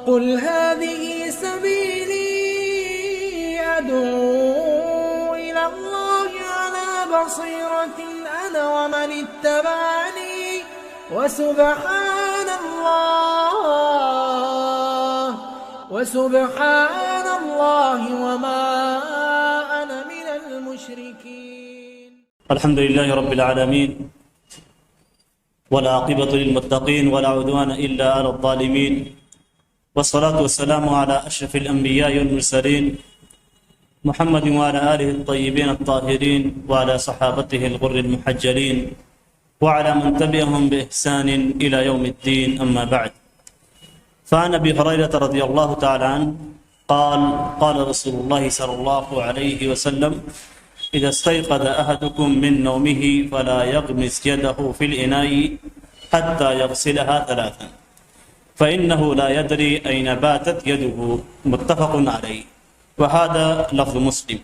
قل هذه سبيلي أدعو إلى الله على بصيرة أنا ومن اتبعني وسبحان الله وما أنا من المشركين. الحمد لله رب العالمين والعاقبة للمتقين ولا عدوان إلا على الظالمين والصلاة والسلام على أشرف الأنبياء والمرسلين محمد وعلى آله الطيبين الطاهرين وعلى صحابته الغر المحجلين وعلى من تبعهم بإحسان إلى يوم الدين. أما بعد، فعن أبي هريرة رضي الله تعالى عنه قال قال رسول الله صلى الله عليه وسلم: إذا استيقظ أحدكم من نومه فلا يغمس يده في الإناء حتى يغسلها ثلاثا فإنه لا يدري أين باتت يده. متفق عليه. وهذا لفظ مسلم.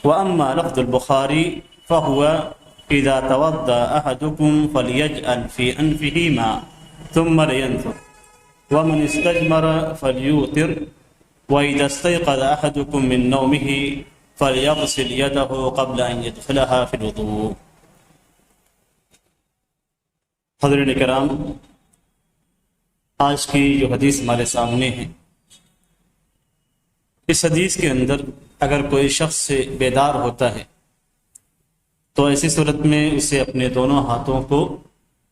وأما لفظ البخاري فهو: إذا توضأ أحدكم فليجعل في أنفه ماء ثم لينثر، ومن استجمر فليوتر، وإذا استيقظ أحدكم من نومه فليغسل يده قبل أن يدخلها في الوضوء. حضرین کرام، آج کی جو حدیث ہمارے سامنے ہے، اس حدیث کے اندر اگر کوئی شخص سے بیدار ہوتا ہے تو ایسی صورت میں اسے اپنے دونوں ہاتھوں کو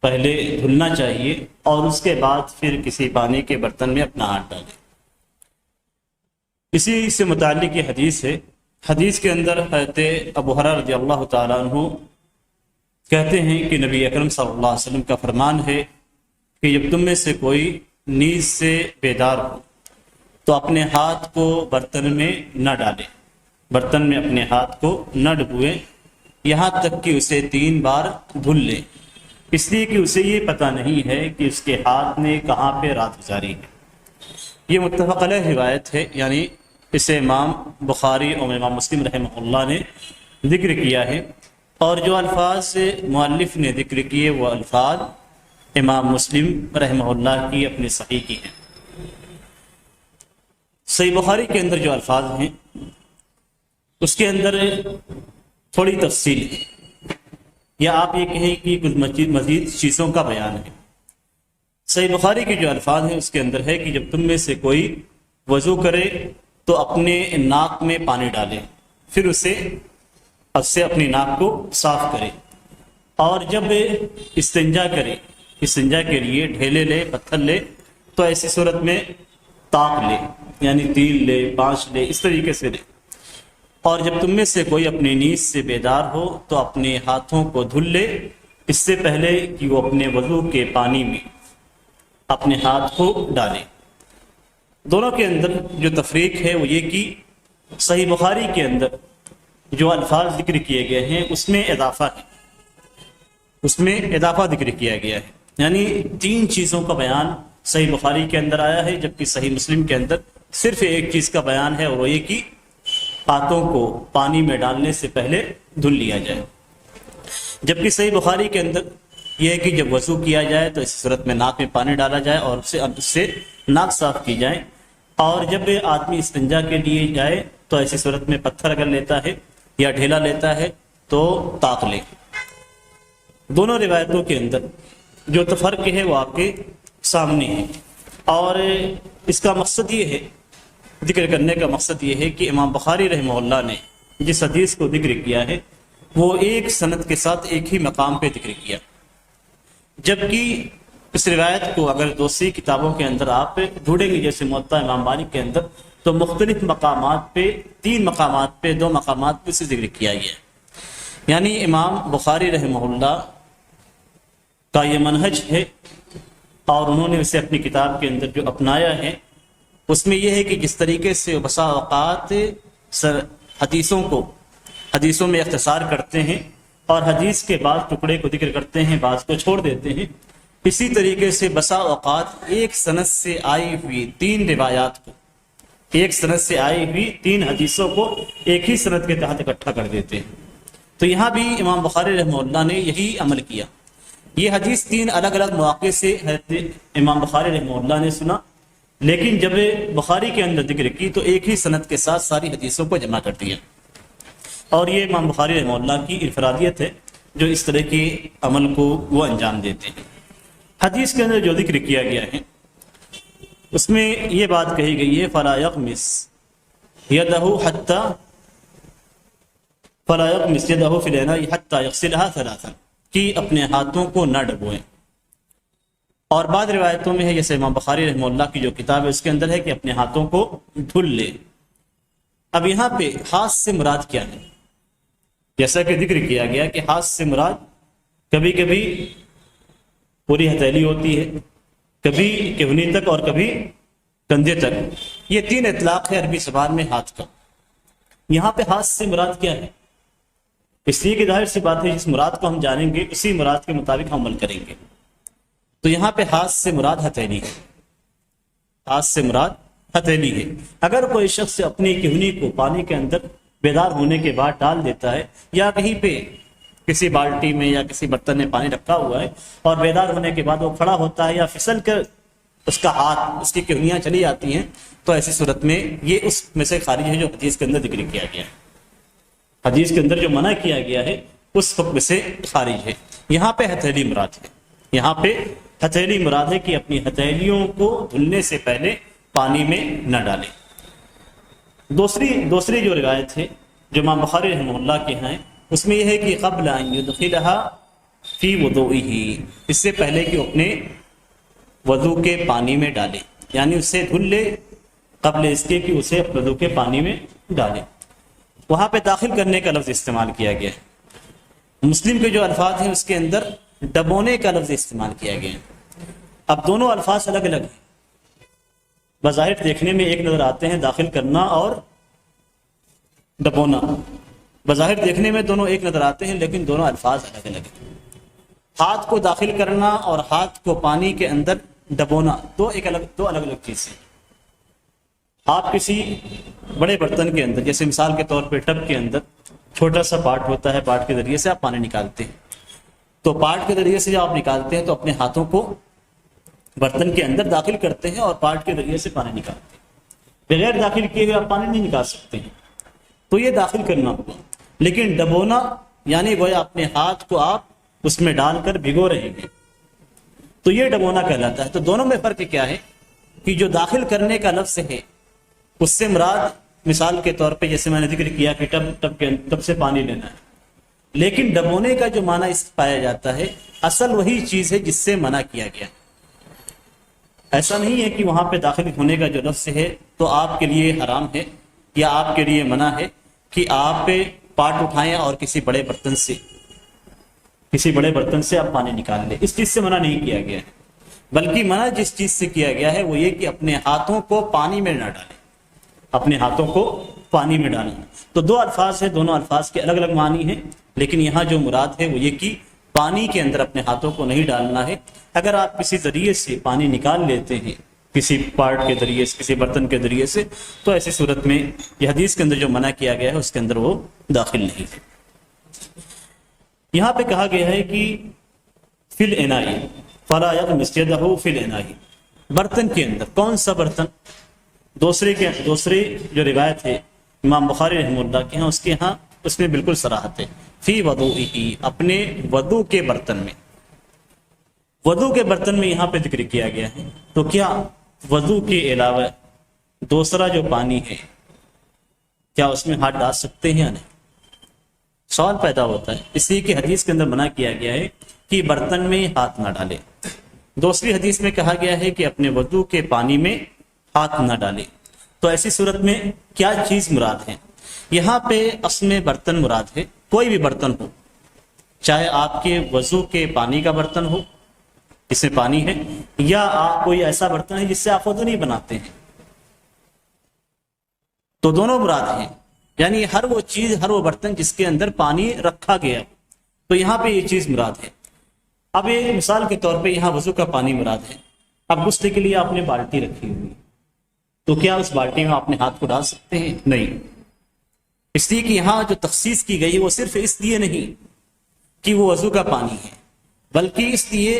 پہلے دھلنا چاہیے اور اس کے بعد پھر کسی پانی کے برتن میں اپنا ہاتھ ڈالے. اسی سے متعلق یہ حدیث ہے. حدیث کے اندر حضرت ابو ہریرہ رضی اللہ تعالیٰ عنہ کہتے ہیں کہ نبی اکرم صلی اللہ علیہ وسلم کا فرمان ہے کہ جب تم میں سے کوئی نیند سے بیدار ہو تو اپنے ہاتھ کو برتن میں نہ ڈالے، برتن میں اپنے ہاتھ کو نہ ڈبوئے یہاں تک کہ اسے 3 بار دھل لے، اس لیے کہ اسے یہ پتہ نہیں ہے کہ اس کے ہاتھ نے کہاں پہ رات گزاری ہے. یہ متفق علیہ روایت ہے، یعنی اسے امام بخاری اور امام مسلم رحمہ اللہ نے ذکر کیا ہے، اور جو الفاظ سے مؤلف نے ذکر کیے وہ الفاظ امام مسلم رحمہ اللہ کی اپنی صحیح کی ہیں. صحیح بخاری کے اندر جو الفاظ ہیں اس کے اندر تھوڑی تفصیل ہے، یا آپ یہ کہیں کہ کچھ مزید چیزوں کا بیان ہے. صحیح بخاری کے جو الفاظ ہیں اس کے اندر ہے کہ جب تم میں سے کوئی وضو کرے تو اپنے ناک میں پانی ڈالے، پھر اسے اپنی ناک کو صاف کرے، اور جب استنجا کرے، استنجا کے لیے ڈھیلے لے، پتھر لے، تو ایسی صورت میں طاق لے، یعنی 3 لے، 5 لے، اس طریقے سے لے. اور جب تم میں سے کوئی اپنی نیند سے بیدار ہو تو اپنے ہاتھوں کو دھل لے، اس سے پہلے کہ وہ اپنے وضو کے پانی میں اپنے ہاتھ کو ڈالے. دونوں کے اندر جو تفریق ہے وہ یہ کہ صحیح بخاری کے اندر جو الفاظ ذکر کیے گئے ہیں اس میں اضافہ ہے، اس میں اضافہ ذکر کیا گیا ہے، یعنی 3 چیزوں کا بیان صحیح بخاری کے اندر آیا ہے، جبکہ صحیح مسلم کے اندر صرف ایک چیز کا بیان ہے، اور وہ یہ کہ ہاتھوں کو پانی میں ڈالنے سے پہلے دھل لیا جائے. جبکہ صحیح بخاری کے اندر یہ ہے کہ جب وضو کیا جائے تو اس صورت میں ناک میں پانی ڈالا جائے اور اس سے ناک صاف کی جائے، اور جب آدمی استنجا کے لیے جائے تو ایسی صورت میں پتھر اگر لیتا ہے یا ڈھیلا لیتا ہے تو طاق لے. دونوں روایتوں کے اندر جو فرق ہے وہ آپ کے سامنے ہے، اور اس کا مقصد یہ ہے، ذکر کرنے کا مقصد یہ ہے کہ امام بخاری رحمہ اللہ نے جس حدیث کو ذکر کیا ہے وہ ایک سند کے ساتھ ایک ہی مقام پہ ذکر کیا، جبکہ اس روایت کو اگر دوسری کتابوں کے اندر آپ ڈھونڈیں گے، جیسے موطا امام مالک کے اندر، تو مختلف مقامات پہ 3 مقامات پہ 2 مقامات پہ اسے ذکر کیا گیا ہے. یعنی امام بخاری رحمہ اللہ کا یہ منہج ہے، اور انہوں نے اسے اپنی کتاب کے اندر جو اپنایا ہے اس میں یہ ہے کہ جس طریقے سے بسا اوقات حدیثوں میں اختصار کرتے ہیں اور حدیث کے بعض ٹکڑے کو ذکر کرتے ہیں، بعض کو چھوڑ دیتے ہیں، اسی طریقے سے بسا اوقات ایک سند سے آئی ہوئی 3 روایات کو، ایک سند سے آئی ہوئی 3 حدیثوں کو ایک ہی سند کے تحت اکٹھا کر دیتے ہیں. تو یہاں بھی امام بخاری رحمہ اللہ نے یہی عمل کیا. یہ حدیث 3 الگ الگ مواقع سے حضرت امام بخاری رحمہ اللہ نے سنا، لیکن جب بخاری کے اندر ذکر کی تو ایک ہی سند کے ساتھ ساری حدیثوں کو جمع کر دیا، اور یہ امام بخاری رحمہ اللہ کی انفرادیت ہے جو اس طرح کے عمل کو وہ انجام دیتے ہیں۔ حدیث کے اندر جو ذکر کیا گیا ہے اس میں یہ بات کہی گئی ہے فلا یغمس یدہ حتی فلا یغمس یدہ فی الاناء حتی یغسلها ثلاثا، کہ اپنے ہاتھوں کو نہ ڈبوئیں۔ اور بعض روایتوں میں ہے جیسے امام بخاری رحمہ اللہ کی جو کتاب ہے اس کے اندر ہے کہ اپنے ہاتھوں کو دھل لے۔ اب یہاں پہ ہاتھ سے مراد کیا ہے؟ جیسا کہ ذکر کیا گیا کہ ہاتھ سے مراد کبھی کبھی پوری ہتھیلی ہوتی ہے، کبھی کہنی تک اور کبھی کندھے تک، یہ 3 اطلاق ہے عربی زبان میں ہاتھ کا۔ یہاں پہ ہاتھ سے مراد کیا ہے؟ اس لیے کہ ظاہر سی بات ہے جس مراد کو ہم جانیں گے اسی مراد کے مطابق ہم عمل کریں گے۔ تو یہاں پہ ہاتھ سے مراد ہتھیلی ہے، ہاتھ سے مراد ہتھیلی ہے۔ اگر کوئی شخص اپنی کہنی کو پانی کے اندر بیدار ہونے کے بعد ڈال دیتا ہے، یا کہیں پہ کسی بالٹی میں یا کسی برتن میں پانی رکھا ہوا ہے اور بیدار ہونے کے بعد وہ کھڑا ہوتا ہے یا پھسل کر اس کا ہاتھ اس کی کہنیاں چلی جاتی ہیں، تو ایسی صورت میں یہ اس میں سے خارج ہے جو حدیث کے اندر ذکر کیا گیا ہے۔ حدیث کے اندر جو منع کیا گیا ہے اس حکم سے خارج ہے۔ یہاں پہ ہتھیلی مراد ہے، یہاں پہ ہتھیلی مراد ہے کہ اپنی ہتھیلیوں کو دھلنے سے پہلے پانی میں نہ ڈالیں۔ دوسری جو روایت ہے جو امام بخاری رحمہ اللہ کے ہیں اس میں یہ ہے کہ قبل ان يدخلها فی وضوئه، اس سے پہلے کہ اپنے وضو کے پانی میں ڈالے، یعنی اسے دھل لے قبل اس کے کہ اسے وضو کے پانی میں ڈالے۔ وہاں پہ داخل کرنے کا لفظ استعمال کیا گیا ہے۔ مسلم کے جو الفاظ ہیں اس کے اندر ڈبونے کا لفظ استعمال کیا گیا ہے۔ اب دونوں الفاظ الگ الگ ہیں، بظاہر دیکھنے میں ایک نظر آتے ہیں داخل کرنا اور ڈبونا، بظاہر دیکھنے میں دونوں ایک نظر آتے ہیں لیکن دونوں الفاظ الگ الگ ہیں۔ ہاتھ کو داخل کرنا اور ہاتھ کو پانی کے اندر ڈبونا دو الگ الگ چیزیں۔ آپ کسی بڑے برتن کے اندر جیسے مثال کے طور پہ ٹب کے اندر چھوٹا سا پارٹ ہوتا ہے، پارٹ کے ذریعے سے آپ پانی نکالتے ہیں، تو پارٹ کے ذریعے سے جب آپ نکالتے ہیں تو اپنے ہاتھوں کو برتن کے اندر داخل کرتے ہیں اور پارٹ کے ذریعے سے پانی نکالتے ہیں۔ بغیر داخل کیے ہوئے آپ پانی نہیں نکال سکتے ہیں، تو یہ داخل کرنا ہوگا۔ لیکن ڈبونا یعنی گویا اپنے ہاتھ کو آپ اس میں ڈال کر بھگو رہے ہیں، تو یہ ڈبونا کہلاتا ہے۔ تو دونوں میں فرق کیا ہے کہ جو داخل کرنے کا لفظ ہے اس سے مراد مثال کے طور پہ جیسے میں نے ذکر کیا کہ ٹب سے پانی لینا ہے، لیکن ڈبونے کا جو معنی اس پایا جاتا ہے اصل وہی چیز ہے جس سے منع کیا گیا۔ ایسا نہیں ہے کہ وہاں پہ داخل ہونے کا جو لفظ ہے تو آپ کے لیے حرام ہے یا آپ کے لیے منع ہے کہ آپ پارٹ اٹھائیں اور کسی بڑے برتن سے آپ پانی نکال لیں، اس چیز سے منع نہیں کیا گیا ہے، بلکہ منع جس چیز سے کیا گیا ہے وہ یہ کہ اپنے ہاتھوں کو پانی میں نہ ڈالیں، اپنے ہاتھوں کو پانی میں ڈالیں۔ تو دو الفاظ ہیں، دونوں الفاظ کے الگ الگ معنی ہیں، لیکن یہاں جو مراد ہے وہ یہ کہ پانی کے اندر اپنے ہاتھوں کو نہیں ڈالنا ہے۔ اگر آپ کسی ذریعے سے پانی نکال لیتے ہیں، کسی پارٹ کے ذریعے سے، کسی برتن کے ذریعے سے، تو ایسی صورت میں یہ حدیث کے اندر جو منع کیا گیا ہے اس کے اندر وہ داخل نہیں ہے۔ یہاں پہ کہا گیا ہے کہ فی الاناء فلا یغمس یدہ فی الاناء، برتن کے اندر، کون سا برتن؟ دوسری جو روایت ہے امام بخاری رحمہ اللہ کے ہاں اس کے ہاں اس میں بالکل صراحت ہے، فی وضوئہ، اپنے وضو کے برتن میں۔ وضو کے برتن میں یہاں پہ ذکر کیا گیا ہے، تو کیا وضو کے علاوہ دوسرا جو پانی ہے کیا اس میں ہاتھ ڈال سکتے ہیں یا نہیں؟ سوال پیدا ہوتا ہے، اس لیے کہ حدیث کے اندر منع کیا گیا ہے کہ برتن میں ہاتھ نہ ڈالے۔ دوسری حدیث میں کہا گیا ہے کہ اپنے وضو کے پانی میں ہاتھ نہ ڈالے۔ تو ایسی صورت میں کیا چیز مراد ہے؟ یہاں پہ اصل میں برتن مراد ہے، کوئی بھی برتن ہو، چاہے آپ کے وضو کے پانی کا برتن ہو جس میں پانی ہے، یا کوئی ایسا برتن ہے جس سے آپ وضو نہیں بناتے ہیں، تو دونوں مراد ہیں، یعنی ہر وہ چیز، ہر وہ برتن جس کے اندر پانی رکھا گیا، تو یہاں پہ یہ چیز مراد ہے۔ اب یہ مثال کے طور پہ یہاں وضو کا پانی مراد ہے، اب غسل کے لیے آپ نے بالٹی رکھی ہوئی، تو کیا اس بالٹی میں اپنے ہاتھ کو ڈال سکتے ہیں؟ نہیں، اس لیے کہ یہاں جو تخصیص کی گئی وہ صرف اس لیے نہیں کہ وہ وضو کا پانی ہے، بلکہ اس لیے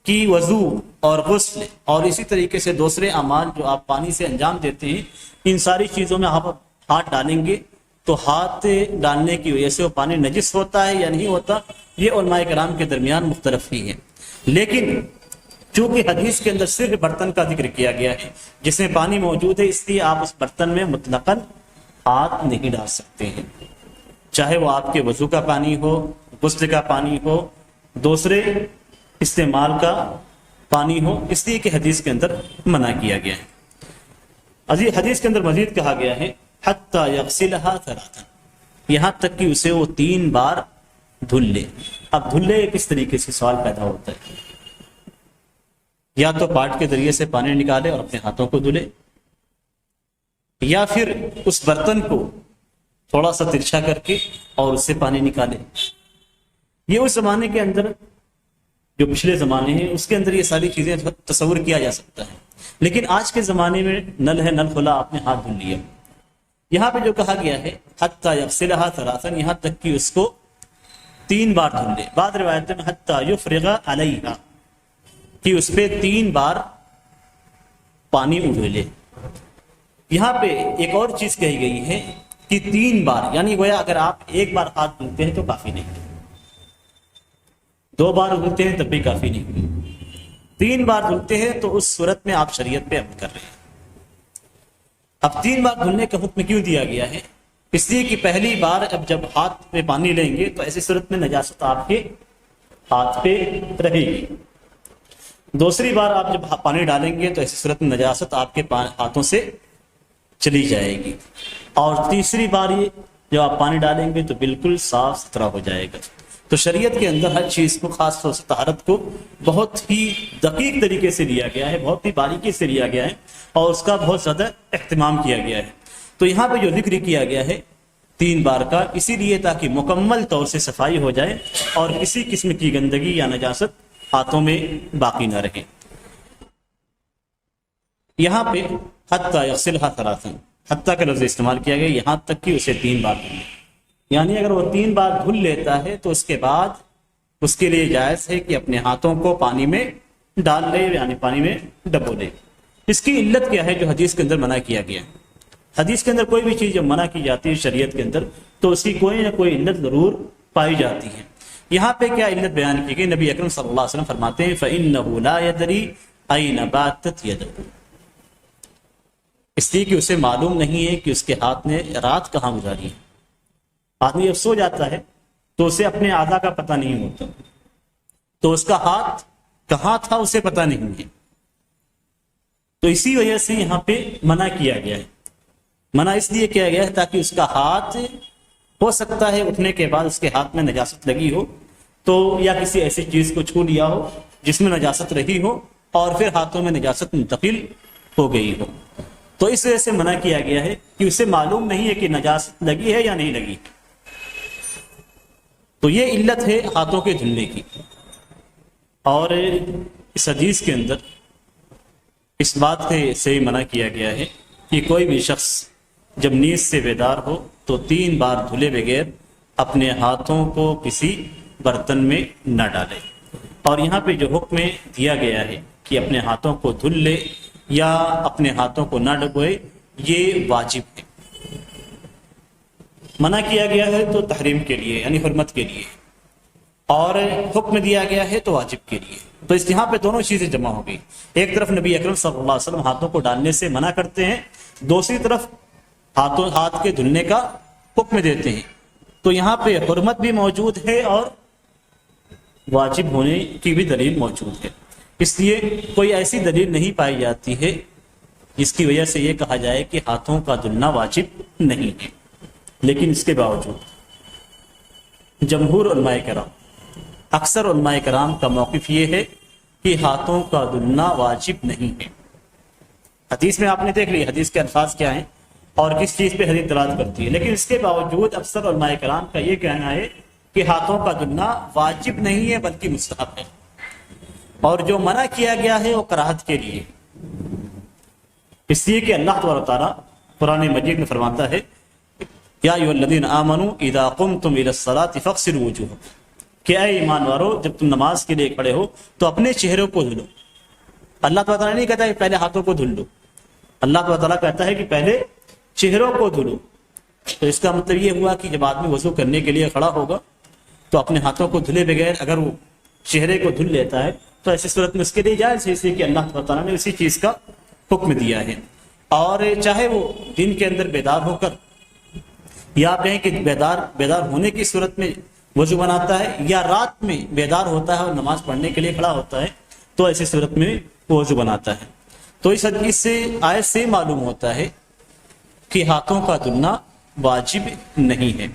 کہ وضو اور غسل اور اسی طریقے سے دوسرے اعمال جو آپ پانی سے انجام دیتے ہیں، ان ساری چیزوں میں آپ ہاتھ ڈالیں گے تو ہاتھ ڈالنے کی وجہ سے وہ پانی نجس ہوتا ہے یا نہیں ہوتا، یہ علماء کرام کے درمیان مختلف ہی ہے۔ لیکن چونکہ حدیث کے اندر صرف برتن کا ذکر کیا گیا ہے جس میں پانی موجود ہے، اس لیے آپ اس برتن میں مطلقاً ہاتھ نہیں ڈال سکتے ہیں، چاہے وہ آپ کے وضو کا پانی ہو، غسل کا پانی ہو، دوسرے استعمال کا پانی ہو، اس لیے کہ حدیث کے اندر منع کیا گیا ہے۔ حدیث کے اندر مزید کہا گیا ہے حتی یغسلھا ثلاثا، یہاں تک کہ اسے وہ 3 بار دھل لے۔ اب دھلے کس طریقے سے سوال پیدا ہوتا ہے، یا تو پاٹ کے ذریعے سے پانی نکالے اور اپنے ہاتھوں کو دھلے، یا پھر اس برتن کو تھوڑا سا ترچھا کر کے اور اس سے پانی نکالے۔ یہ اس زمانے کے اندر جو پچھلے زمانے ہیں اس کے اندر یہ ساری چیزیں تصور کیا جا سکتا ہے، لیکن آج کے زمانے میں نل ہے، نل کھلا، آپ نے ہاتھ دھل لیا۔ یہاں پہ جو کہا گیا ہے حتی یغسلھا ثلاثا، یہاں تک کہ اس کو 3 بار دھل لے۔ بعض روایتوں میں حتی یفرغ علیہا، کہ اس پہ 3 بار پانی اڈھولے۔ یہاں پہ ایک اور چیز کہی گئی ہے کہ 3 بار، یعنی گویا اگر آپ 1 بار ہاتھ دھلتے ہیں تو کافی نہیں، 2 بار دھلتے ہیں تب بھی کافی نہیں، 3 بار دھلتے ہیں تو اس صورت میں آپ شریعت پہ عمل کر رہے ہیں۔ اب 3 بار دھلنے کا حکم کیوں دیا گیا ہے؟ اس لیے کہ پہلی بار اب جب ہاتھ پہ پانی لیں گے تو ایسی صورت میں نجاست آپ کے ہاتھ پہ رہے گی، دوسری بار آپ جب پانی ڈالیں گے تو ایسی صورت میں نجاست آپ کے ہاتھوں سے چلی جائے گی، اور تیسری بار جب آپ پانی ڈالیں گے تو بالکل صاف ستھرا ہو جائے گا۔ تو شریعت کے اندر ہر چیز کو، خاص طور سے طہارت کو بہت ہی دقیق طریقے سے لیا گیا ہے، بہت ہی باریکی سے لیا گیا ہے، اور اس کا بہت زیادہ اہتمام کیا گیا ہے۔ تو یہاں پہ جو ذکر کیا گیا ہے 3 بار کا، اسی لیے تاکہ مکمل طور سے صفائی ہو جائے اور کسی قسم کی گندگی یا نجاست ہاتھوں میں باقی نہ رہے۔ یہاں پہ حتی یغسلھا ثلاثا، حتی کا لفظ استعمال کیا گیا، یہاں تک کہ اسے 3 بار دھلے، یعنی اگر وہ 3 بار دھل لیتا ہے تو اس کے بعد اس کے لیے جائز ہے کہ اپنے ہاتھوں کو پانی میں ڈال لے، یعنی پانی میں ڈبو لے۔ اس کی علت کیا ہے جو حدیث کے اندر منع کیا گیا ہے؟ حدیث کے اندر کوئی بھی چیز جب منع کی جاتی ہے شریعت کے اندر تو اس کی کوئی نہ کوئی علت ضرور پائی جاتی ہے۔ یہاں پہ کیا علت بیان کی گئی؟ نبی اکرم صلی اللہ علیہ وسلم فرماتے ہیں فَإِنَّهُ لَا يَدْرِي أَيْنَ بَاتَتْ يَدُهُ، اس لیے کہ اسے معلوم نہیں ہے کہ اس کے ہاتھ نے رات کہاں گزاری ہے۔ آدمی جب سو جاتا ہے تو اسے اپنے اعضاء کا پتہ نہیں ہوتا، تو اس کا ہاتھ کہاں تھا اسے پتہ نہیں ہے، تو اسی وجہ سے یہاں پہ منع کیا گیا ہے۔ منع اس لیے کیا گیا ہے تاکہ اس کا ہاتھ، ہو سکتا ہے اٹھنے کے بعد اس کے ہاتھ میں نجاست لگی ہو تو، یا کسی ایسی چیز کو چھو لیا ہو جس میں نجاست رہی ہو اور پھر ہاتھوں میں نجاست منتقل ہو گئی ہو، تو اس وجہ سے منع کیا گیا ہے کہ اسے معلوم نہیں ہے کہ نجاست لگی ہے یا نہیں لگی۔ تو یہ علت ہے ہاتھوں کے دھلنے کی۔ اور اس حدیث کے اندر اس بات سے منع کیا گیا ہے کہ کوئی بھی شخص جب نیند سے بیدار ہو تو 3 بار دھلے بغیر اپنے ہاتھوں کو کسی برتن میں نہ ڈالے۔ اور یہاں پہ جو حکم دیا گیا ہے کہ اپنے ہاتھوں کو دھل لے یا اپنے ہاتھوں کو نہ ڈبوئے، یہ واجب ہے۔ منع کیا گیا ہے تو تحریم کے لیے، یعنی حرمت کے لیے، اور حکم دیا گیا ہے تو واجب کے لیے۔ تو اس یہاں پہ دونوں چیزیں جمع ہو گئی، ایک طرف نبی اکرم صلی اللہ علیہ وسلم ہاتھوں کو ڈالنے سے منع کرتے ہیں، دوسری طرف ہاتھ کے دھلنے کا حکم دیتے ہیں۔ تو یہاں پہ حرمت بھی موجود ہے اور واجب ہونے کی بھی دلیل موجود ہے، اس لیے کوئی ایسی دلیل نہیں پائی جاتی ہے جس کی وجہ سے یہ کہا جائے کہ ہاتھوں کا دھلنا واجب نہیں ہے۔ لیکن اس کے باوجود جمہور علماء کرام، اکثر علماء کرام کا موقف یہ ہے کہ ہاتھوں کا دھلنا واجب نہیں ہے۔ حدیث میں آپ نے دیکھ لی حدیث کے الفاظ کیا ہیں اور کس چیز پہ حدیث دلالت کرتی ہے، لیکن اس کے باوجود اکثر علماء کرام کا یہ کہنا ہے کہ ہاتھوں کا دھلنا واجب نہیں ہے بلکہ مستحب ہے، اور جو منع کیا گیا ہے وہ کراہت کے لیے، اس لیے کہ اللہ تبارک و تعالیٰ قرآن مجید میں فرماتا ہے یا ایھا الذین آمنوا اذا قمتم الی الصلاۃ فاغسلوا وجوہکم، کہ اے ایمان والو جب تم نماز کے لیے کھڑے ہو تو اپنے چہروں کو دھلو. اللہ تعالیٰ نہیں کہتا ہے کہ پہلے ہاتھوں کو دھل لو، اللہ تعالیٰ کہتا ہے کہ پہلے چہروں کو دھلو. تو اس کا مطلب یہ ہوا کہ جب آدمی وضو کرنے کے لیے کھڑا ہوگا تو اپنے ہاتھوں کو دھلے بغیر اگر وہ چہرے کو دھل لیتا ہے تو ایسی صورت میں اس کے لیے جائز ہے، اس لیے کہ اللہ تعالیٰ نے اسی چیز کا حکم دیا ہے. اور چاہے وہ دن کے اندر بیدار ہو کر یا آپ کہیں کہ بیدار ہونے کی صورت میں وضو بناتا ہے، یا رات میں بیدار ہوتا ہے اور نماز پڑھنے کے لیے کھڑا ہوتا ہے تو ایسی صورت میں وہ وضو بناتا ہے. تو اس حدیث سے آیت سے معلوم ہوتا ہے کہ ہاتھوں کا دھلنا واجب نہیں ہے.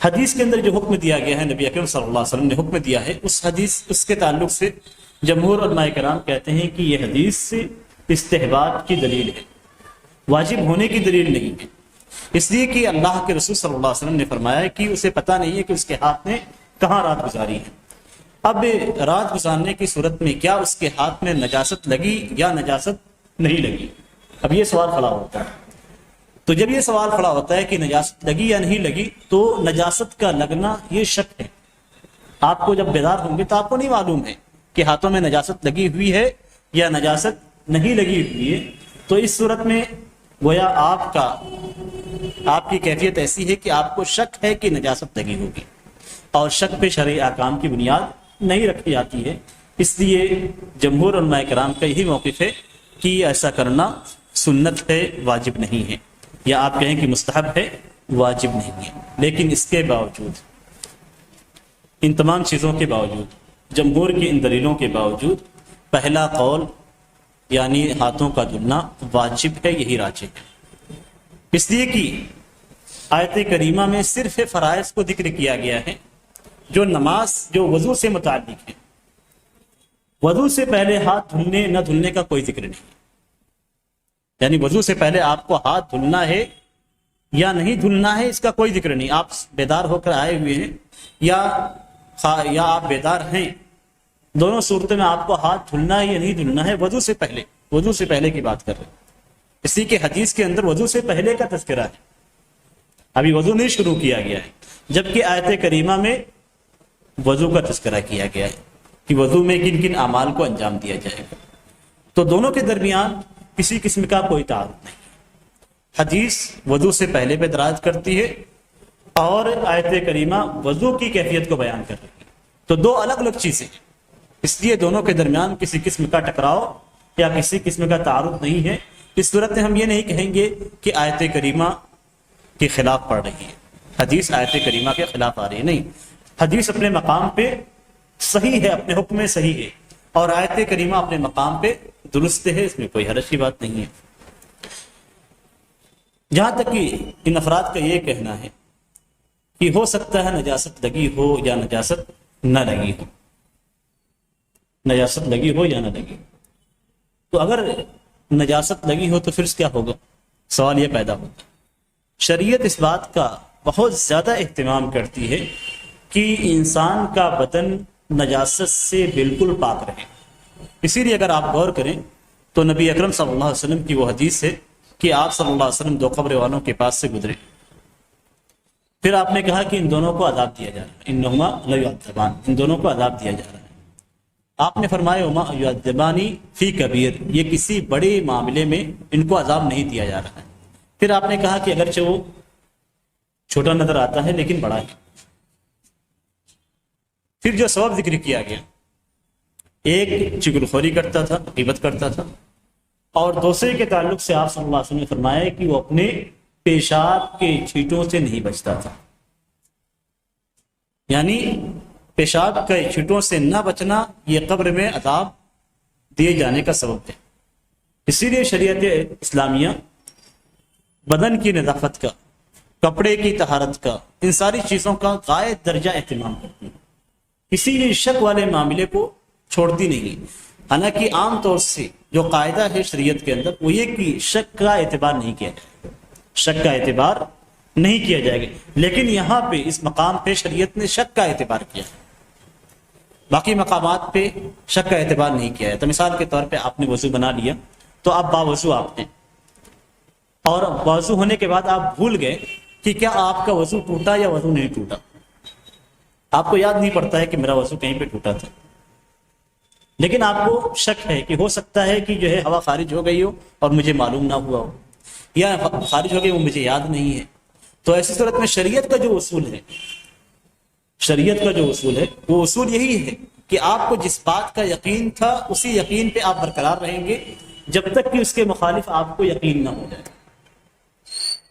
حدیث کے اندر جو حکم دیا گیا ہے نبی اکرم صلی اللہ علیہ وسلم نے حکم دیا ہے، اس کے تعلق سے جمہور علماء کرام کہتے ہیں کہ یہ حدیث استحباب کی دلیل ہے، واجب ہونے کی دلیل نہیں ہے. اس لیے کہ اللہ کے رسول صلی اللہ علیہ وسلم نے فرمایا ہے کہ اسے پتہ نہیں ہے کہ اس کے ہاتھ نے کہاں رات گزاری ہے. اب رات گزارنے کی صورت میں کیا اس کے ہاتھ میں نجاست لگی یا نجاست نہیں لگی، اب یہ سوال کھڑا ہوتا ہے. تو جب یہ سوال کھڑا ہوتا ہے کہ نجاست لگی یا نہیں لگی تو نجاست کا لگنا یہ شک ہے. آپ کو جب بیدار ہوں گے تو آپ کو نہیں معلوم ہے کہ ہاتھوں میں نجاست لگی ہوئی ہے یا نجاست نہیں لگی ہوئی ہے. تو اس صورت میں گویا آپ کی کیفیت ایسی ہے کہ آپ کو شک ہے کہ نجاست لگی ہوگی، اور شک پہ شرعی احکام کی بنیاد نہیں رکھی جاتی ہے. اس لیے جمہور علماء کرام کا یہی موقف ہے کہ ایسا کرنا سنت ہے، واجب نہیں ہے، یا آپ کہیں کہ مستحب ہے، واجب نہیں ہے. لیکن اس کے باوجود، ان تمام چیزوں کے باوجود، جمہور کی ان دلیلوں کے باوجود پہلا قول یعنی ہاتھوں کا دھلنا واجب ہے، یہی راجح ہے. اس لیے کہ آیت کریمہ میں صرف فرائض کو ذکر کیا گیا ہے جو وضو سے متعلق ہے. وضو سے پہلے ہاتھ دھلنے نہ دھلنے کا کوئی ذکر نہیں، یعنی وضو سے پہلے آپ کو ہاتھ دھلنا ہے یا نہیں دھلنا ہے اس کا کوئی ذکر نہیں. آپ بیدار ہو کر آئے ہوئے ہیں یا آپ بیدار ہیں، دونوں صورتوں میں آپ کو ہاتھ دھلنا ہے یا نہیں دھلنا ہے وضو سے پہلے کی بات کر رہے ہیں. اسی کے حدیث کے اندر وضو سے پہلے کا تذکرہ ہے، ابھی وضو نہیں شروع کیا گیا ہے، جبکہ آیت کریمہ میں وضو کا تذکرہ کیا گیا ہے کہ وضو میں کن کن اعمال کو انجام دیا جائے گا. تو دونوں کے درمیان کسی قسم کا کوئی تعارض نہیں. حدیث وضو سے پہلے پہ دلالت کرتی ہے اور آیت کریمہ وضو کی کیفیت کو بیان کر رہی ہے. تو دو الگ الگ چیزیں ہیں، اس لیے دونوں کے درمیان کسی قسم کا ٹکراؤ یا کسی قسم کا تعارض نہیں ہے. اس صورت میں ہم یہ نہیں کہیں گے کہ آیت کریمہ کے خلاف پڑھ رہی ہے، حدیث آیت کریمہ کے خلاف آ رہی ہے، نہیں. حدیث اپنے مقام پہ صحیح ہے، اپنے حکم میں صحیح ہے، اور آیت کریمہ اپنے مقام پہ درست ہے، اس میں کوئی حرج کی بات نہیں ہے. جہاں تک کہ ان افراد کا یہ کہنا ہے کہ ہو سکتا ہے نجاست لگی ہو یا نجاست نہ لگی ہو، نجاست لگی ہو یا نہ لگی ہو، تو اگر نجاست لگی ہو تو پھر کیا ہوگا؟ سوال یہ پیدا ہوتا ہے. شریعت اس بات کا بہت زیادہ اہتمام کرتی ہے کہ انسان کا بدن نجاست سے بالکل پاک رہے. اسی لیے اگر آپ غور کریں تو نبی اکرم صلی اللہ علیہ وسلم کی وہ حدیث ہے کہ آپ صلی اللہ علیہ وسلم دو قبر والوں کے پاس سے گزرے، پھر آپ نے کہا کہ ان دونوں کو عذاب دیا جا رہا ہے، انہما لیعذبان، ان دونوں کو عذاب دیا جا رہا ہے. آپ نے فرمایا وما یعذبانی فی کبیر، یہ کسی بڑے معاملے میں ان کو عذاب نہیں دیا جا رہا ہے. پھر آپ نے کہا کہ اگرچہ وہ چھوٹا نظر آتا ہے لیکن بڑا ہے. پھر جو سبب ذکر کیا گیا، ایک چغلخوری کرتا تھا، غیبت کرتا تھا، اور دوسرے کے تعلق سے آپ صلی اللہ علیہ وسلم نے فرمایا کہ وہ اپنے پیشاب کے چھینٹوں سے نہیں بچتا تھا. یعنی پیشاب کے چھینٹوں سے نہ بچنا یہ قبر میں عذاب دیے جانے کا سبب ہے. اسی لیے شریعت اسلامیہ بدن کی نظافت کا، کپڑے کی طہارت کا، ان ساری چیزوں کا غایت درجہ اہتمام کرتی ہے، کسی بھی شک والے معاملے کو چھوڑتی نہیں. حالانکہ عام طور سے جو قاعدہ ہے شریعت کے اندر وہ یہ کہ شک کا اعتبار نہیں کیا جائے گا، شک کا اعتبار نہیں کیا جائے گا. لیکن یہاں پہ اس مقام پہ شریعت نے شک کا اعتبار کیا، باقی مقامات پہ شک کا اعتبار نہیں کیا ہے. تو مثال کے طور پہ آپ نے وضو بنا لیا تو اب باوضو آپ ہیں، اور وضو ہونے کے بعد آپ بھول گئے کہ کیا آپ کا وضو ٹوٹا یا وضو نہیں ٹوٹا. آپ کو یاد نہیں پڑتا ہے کہ میرا وضو کہیں پہ ٹوٹا تھا، لیکن آپ کو شک ہے کہ ہو سکتا ہے کہ جو ہے ہوا خارج ہو گئی ہو اور مجھے معلوم نہ ہوا ہو، یا خارج ہو گئی وہ مجھے یاد نہیں ہے. تو ایسی صورت میں شریعت کا جو اصول ہے، شریعت کا جو اصول ہے وہ اصول یہی ہے کہ آپ کو جس بات کا یقین تھا اسی یقین پہ آپ برقرار رہیں گے جب تک کہ اس کے مخالف آپ کو یقین نہ ہو جائے.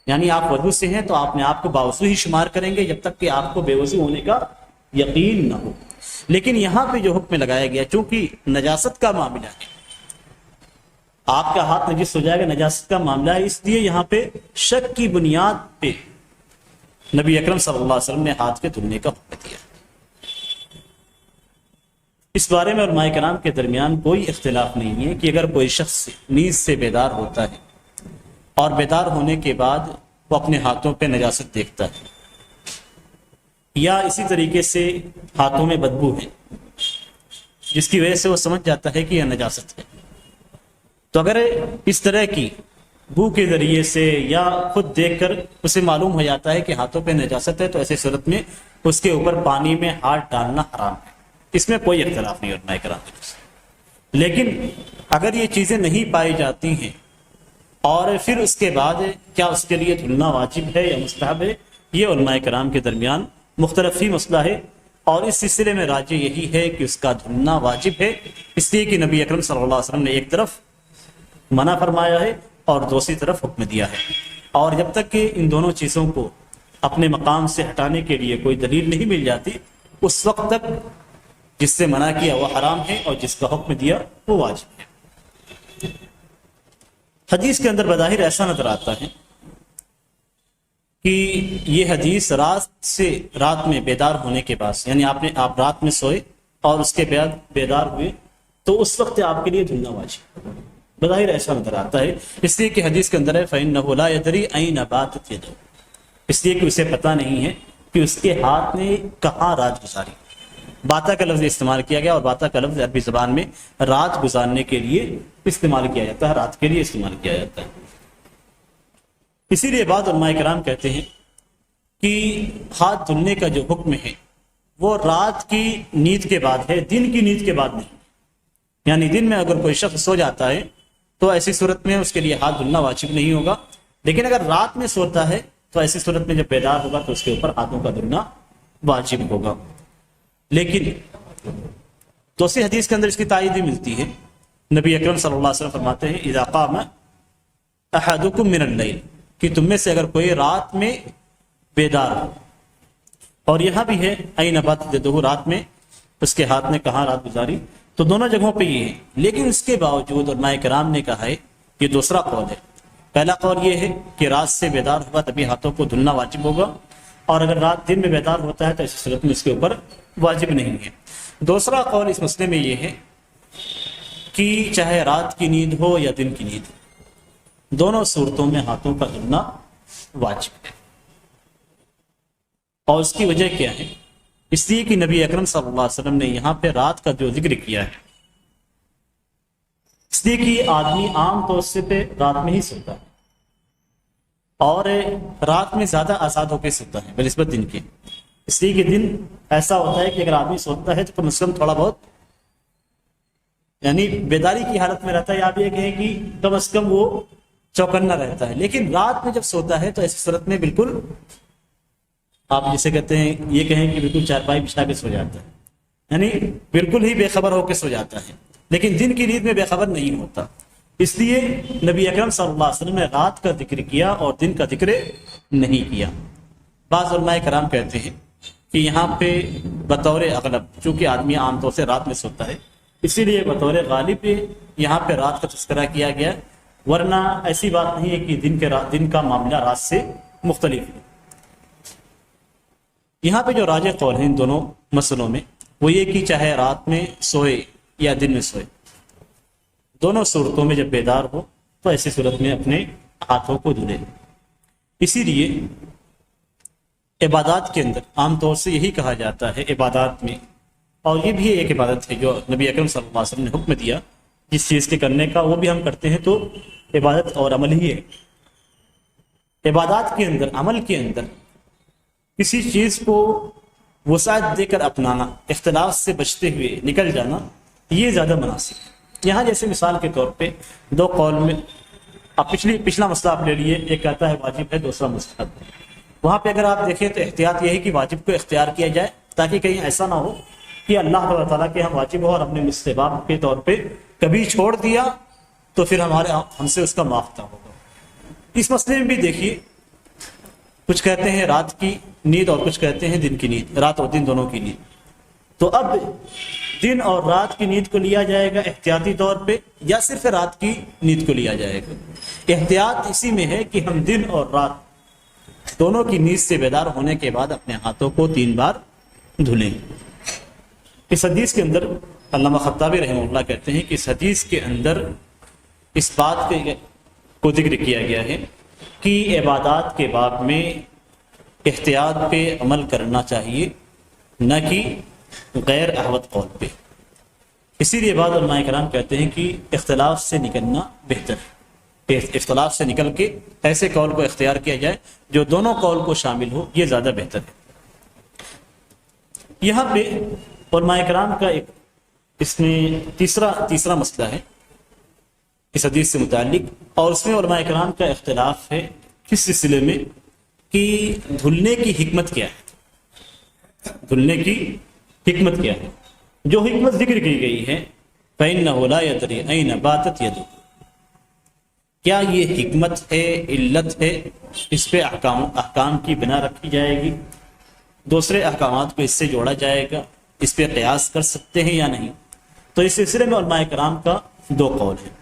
یعنی آپ وضو سے ہیں تو آپ نے آپ کو باوضو ہی شمار کریں گے جب تک کہ آپ کو بے وضو ہونے کا یقین نہ ہو. لیکن یہاں پہ جو حکم لگایا گیا، چونکہ نجاست کا معاملہ ہے، آپ کا ہاتھ نجس ہو جائے گا، نجاست کا معاملہ ہے، اس لیے یہاں پہ شک کی بنیاد پہ نبی اکرم صلی اللہ علیہ وسلم نے ہاتھ کے دھلنے کا حکم دیا. اس بارے میں علماء کرام کے درمیان کوئی اختلاف نہیں ہے کہ اگر کوئی شخص نیند سے بیدار ہوتا ہے اور بیدار ہونے کے بعد وہ اپنے ہاتھوں پہ نجاست دیکھتا ہے، یا اسی طریقے سے ہاتھوں میں بدبو ہے جس کی وجہ سے وہ سمجھ جاتا ہے کہ یہ نجاست ہے، تو اگر اس طرح کی بو کے ذریعے سے یا خود دیکھ کر اسے معلوم ہو جاتا ہے کہ ہاتھوں پہ نجاست ہے، تو ایسے صورت میں اس کے اوپر پانی میں ہاتھ ڈالنا حرام ہے. اس میں کوئی اختلاف نہیں علماء کرام کے پاس. لیکن اگر یہ چیزیں نہیں پائی جاتی ہیں اور پھر اس کے بعد کیا اس کے لیے دھلنا واجب ہے یا مستحب ہے، یہ علماء کرام کے درمیان مختلف ہی مسئلہ ہے. اور اس سلسلے میں راجح یہی ہے کہ اس کا دھلنا واجب ہے، اس لیے کہ نبی اکرم صلی اللہ علیہ وسلم نے ایک طرف منع فرمایا ہے اور دوسری طرف حکم دیا ہے. اور جب تک کہ ان دونوں چیزوں کو اپنے مقام سے ہٹانے کے لیے کوئی دلیل نہیں مل جاتی، اس وقت تک جس سے منع کیا وہ حرام ہے اور جس کا حکم دیا وہ واجب ہے. حدیث کے اندر بظاہر ایسا نظر آتا ہے کہ یہ حدیث رات میں بیدار ہونے کے بعد، یعنی آپ رات میں سوئے اور اس کے بعد بیدار ہوئے تو اس وقت آپ کے لیے دھلنا واجب ہے. بظاہر ایسا نظر آتا ہے، اس لیے کہ حدیث کے اندر ہے فَإِنَّهُ لَا يَدْرِي أَيْنَ بَاتَتْ يَدُهُ، اس لیے کہ اسے پتہ نہیں ہے کہ اس کے ہاتھ نے کہاں رات گزاری. باتا کا لفظ استعمال کیا گیا، اور باتا کا لفظ عربی زبان میں رات گزارنے کے لیے استعمال کیا جاتا ہے، رات کے لیے استعمال کیا جاتا ہے. اسی لیے بعض علماء کرام کہتے ہیں کہ ہاتھ دھلنے کا جو حکم ہے وہ رات کی نیند کے بعد ہے، دن کی نیند کے بعد نہیں. یعنی دن میں اگر کوئی شخص سو جاتا ہے تو ایسی صورت میں اس کے لیے ہاتھ دھلنا واجب نہیں ہوگا، لیکن اگر رات میں سوتا ہے تو ایسی صورت میں جب بیدار ہوگا تو اس کے اوپر ہاتھوں کا دھلنا واجب ہوگا. لیکن دوسری حدیث کے اندر اس کی تائید بھی ملتی ہے. نبی اکرم صلی اللہ علیہ وسلم فرماتے ہیں اذا قام احدکم من اللیل، کہ تم میں سے اگر کوئی رات میں بیدار ہو. اور یہاں بھی ہے این باتت یدہ، رات میں اس کے ہاتھ نے کہاں رات گزاری، تو دونوں جگہوں پہ یہ ہے. لیکن اس کے باوجود علماء کرام نے کہا ہے، یہ دوسرا قول ہے. پہلا قول یہ ہے کہ رات سے بیدار ہوگا تبھی ہاتھوں کو دھلنا واجب ہوگا، اور اگر رات دن میں بیدار ہوتا ہے تو اس صورت میں اس کے اوپر واجب نہیں ہے. دوسرا قول اس مسئلے میں یہ ہے کہ چاہے رات کی نیند ہو یا دن کی نیند، دونوں صورتوں میں ہاتھوں کا دھلنا واجب ہے. اور اس کی وجہ کیا ہے؟ اس لیے کہ نبی اکرم صلی اللہ علیہ وسلم نے یہاں پہ رات کا جو ذکر کیا ہے، اس لیے کہ آدمی عام طور سے پہ رات میں ہی سوتا ہے اور رات میں زیادہ آزاد ہو کے سوتا ہے بنسبت دن کے. اس لیے کہ دن ایسا ہوتا ہے کہ اگر آدمی سوتا ہے تو کم از کم تھوڑا بہت یعنی بیداری کی حالت میں رہتا ہے، یا آپ یہ کہیں کہ کم از کم وہ چوکنا رہتا ہے. لیکن رات میں جب سوتا ہے تو ایسی صورت میں بالکل آپ جسے کہتے ہیں، یہ کہیں کہ بالکل چارپائی بچھا کے سو جاتا ہے، یعنی بالکل ہی بے خبر ہو کے سو جاتا ہے. لیکن دن کی نیند میں بے خبر نہیں ہوتا. اس لیے نبی اکرم صلی اللہ علیہ وسلم نے رات کا ذکر کیا اور دن کا ذکر نہیں کیا. بعض علماء کرام کہتے ہیں کہ یہاں پہ بطور اغلب، چونکہ آدمی عام طور سے رات میں سوتا ہے، اسی لیے بطور غالب یہاں پہ رات کا تذکرہ کیا گیا، ورنہ ایسی بات نہیں ہے کہ دن کا معاملہ رات سے مختلف ہے. یہاں پہ جو راجح قول ہیں ان دونوں مسئلوں میں وہ یہ کہ چاہے رات میں سوئے یا دن میں سوئے، دونوں صورتوں میں جب بیدار ہو تو ایسی صورت میں اپنے ہاتھوں کو دھلے. اسی لیے عبادات کے اندر عام طور سے یہی کہا جاتا ہے عبادات میں، اور یہ بھی ایک عبادت ہے جو نبی اکرم صلی اللہ علیہ وسلم نے حکم دیا جس چیز کے کرنے کا، وہ بھی ہم کرتے ہیں تو عبادت اور عمل ہی ہے. عبادات کے اندر، عمل کے اندر کسی چیز کو وسعت دے کر اپنانا، اختلاف سے بچتے ہوئے نکل جانا، یہ زیادہ مناسب ہے۔ یہاں جیسے مثال کے طور پہ دو قول میں، اب پچھلا مسئلہ آپ لے لیے، ایک کہتا ہے واجب ہے، دوسرا مستحب ہے۔ وہاں پہ اگر آپ دیکھیں تو احتیاط یہ ہے کہ واجب کو اختیار کیا جائے، تاکہ کہیں ایسا نہ ہو کہ اللہ تعالیٰ کے ہم واجب ہو اور ہم نے مستحب کے طور پہ کبھی چھوڑ دیا تو پھر ہم سے اس کا معاف نہ ہوگا۔ اس مسئلے میں بھی دیکھیے، کچھ کہتے ہیں رات کی نیند اور کچھ کہتے ہیں دن کی نیند، رات اور دن دونوں کی نیند۔ تو اب دن اور رات کی نیند کو لیا جائے گا احتیاطی طور پہ، یا صرف رات کی نیند کو لیا جائے گا؟ احتیاط اسی میں ہے کہ ہم دن اور رات دونوں کی نیند سے بیدار ہونے کے بعد اپنے ہاتھوں کو 3 بار دھلیں۔ اس حدیث کے اندر علامہ خطابی رحمہ اللہ کہتے ہیں کہ اس حدیث کے اندر اس بات کو ذکر کیا گیا ہے کہ عبادات کے باب میں احتیاط پہ عمل کرنا چاہیے، نہ کہ غیر احوط قول پہ۔ اسی لیے بعض علماء کرام کہتے ہیں کہ اختلاف سے نکلنا بہتر ہے، اختلاف سے نکل کے ایسے قول کو اختیار کیا جائے جو دونوں قول کو شامل ہو، یہ زیادہ بہتر ہے۔ یہاں پہ علماء کرام کا ایک اس میں تیسرا مسئلہ ہے اس حدیث سے متعلق، اور اس میں علماء کرام کا اختلاف ہے کس سلسلے میں کہ دھلنے کی حکمت کیا ہے، دھلنے کی حکمت کیا ہے۔ جو حکمت ذکر کی گئی ہے فَإِنَّهُ لَا يَدْرِي أَيْنَ بَاتَتْ يَدُهُ، کیا یہ حکمت ہے، علت ہے، اس پہ احکام کی بنا رکھی جائے گی، دوسرے احکامات کو اس سے جوڑا جائے گا، اس پہ قیاس کر سکتے ہیں یا نہیں؟ تو اس سلسلے میں علماء کرام کا 2 قول ہیں۔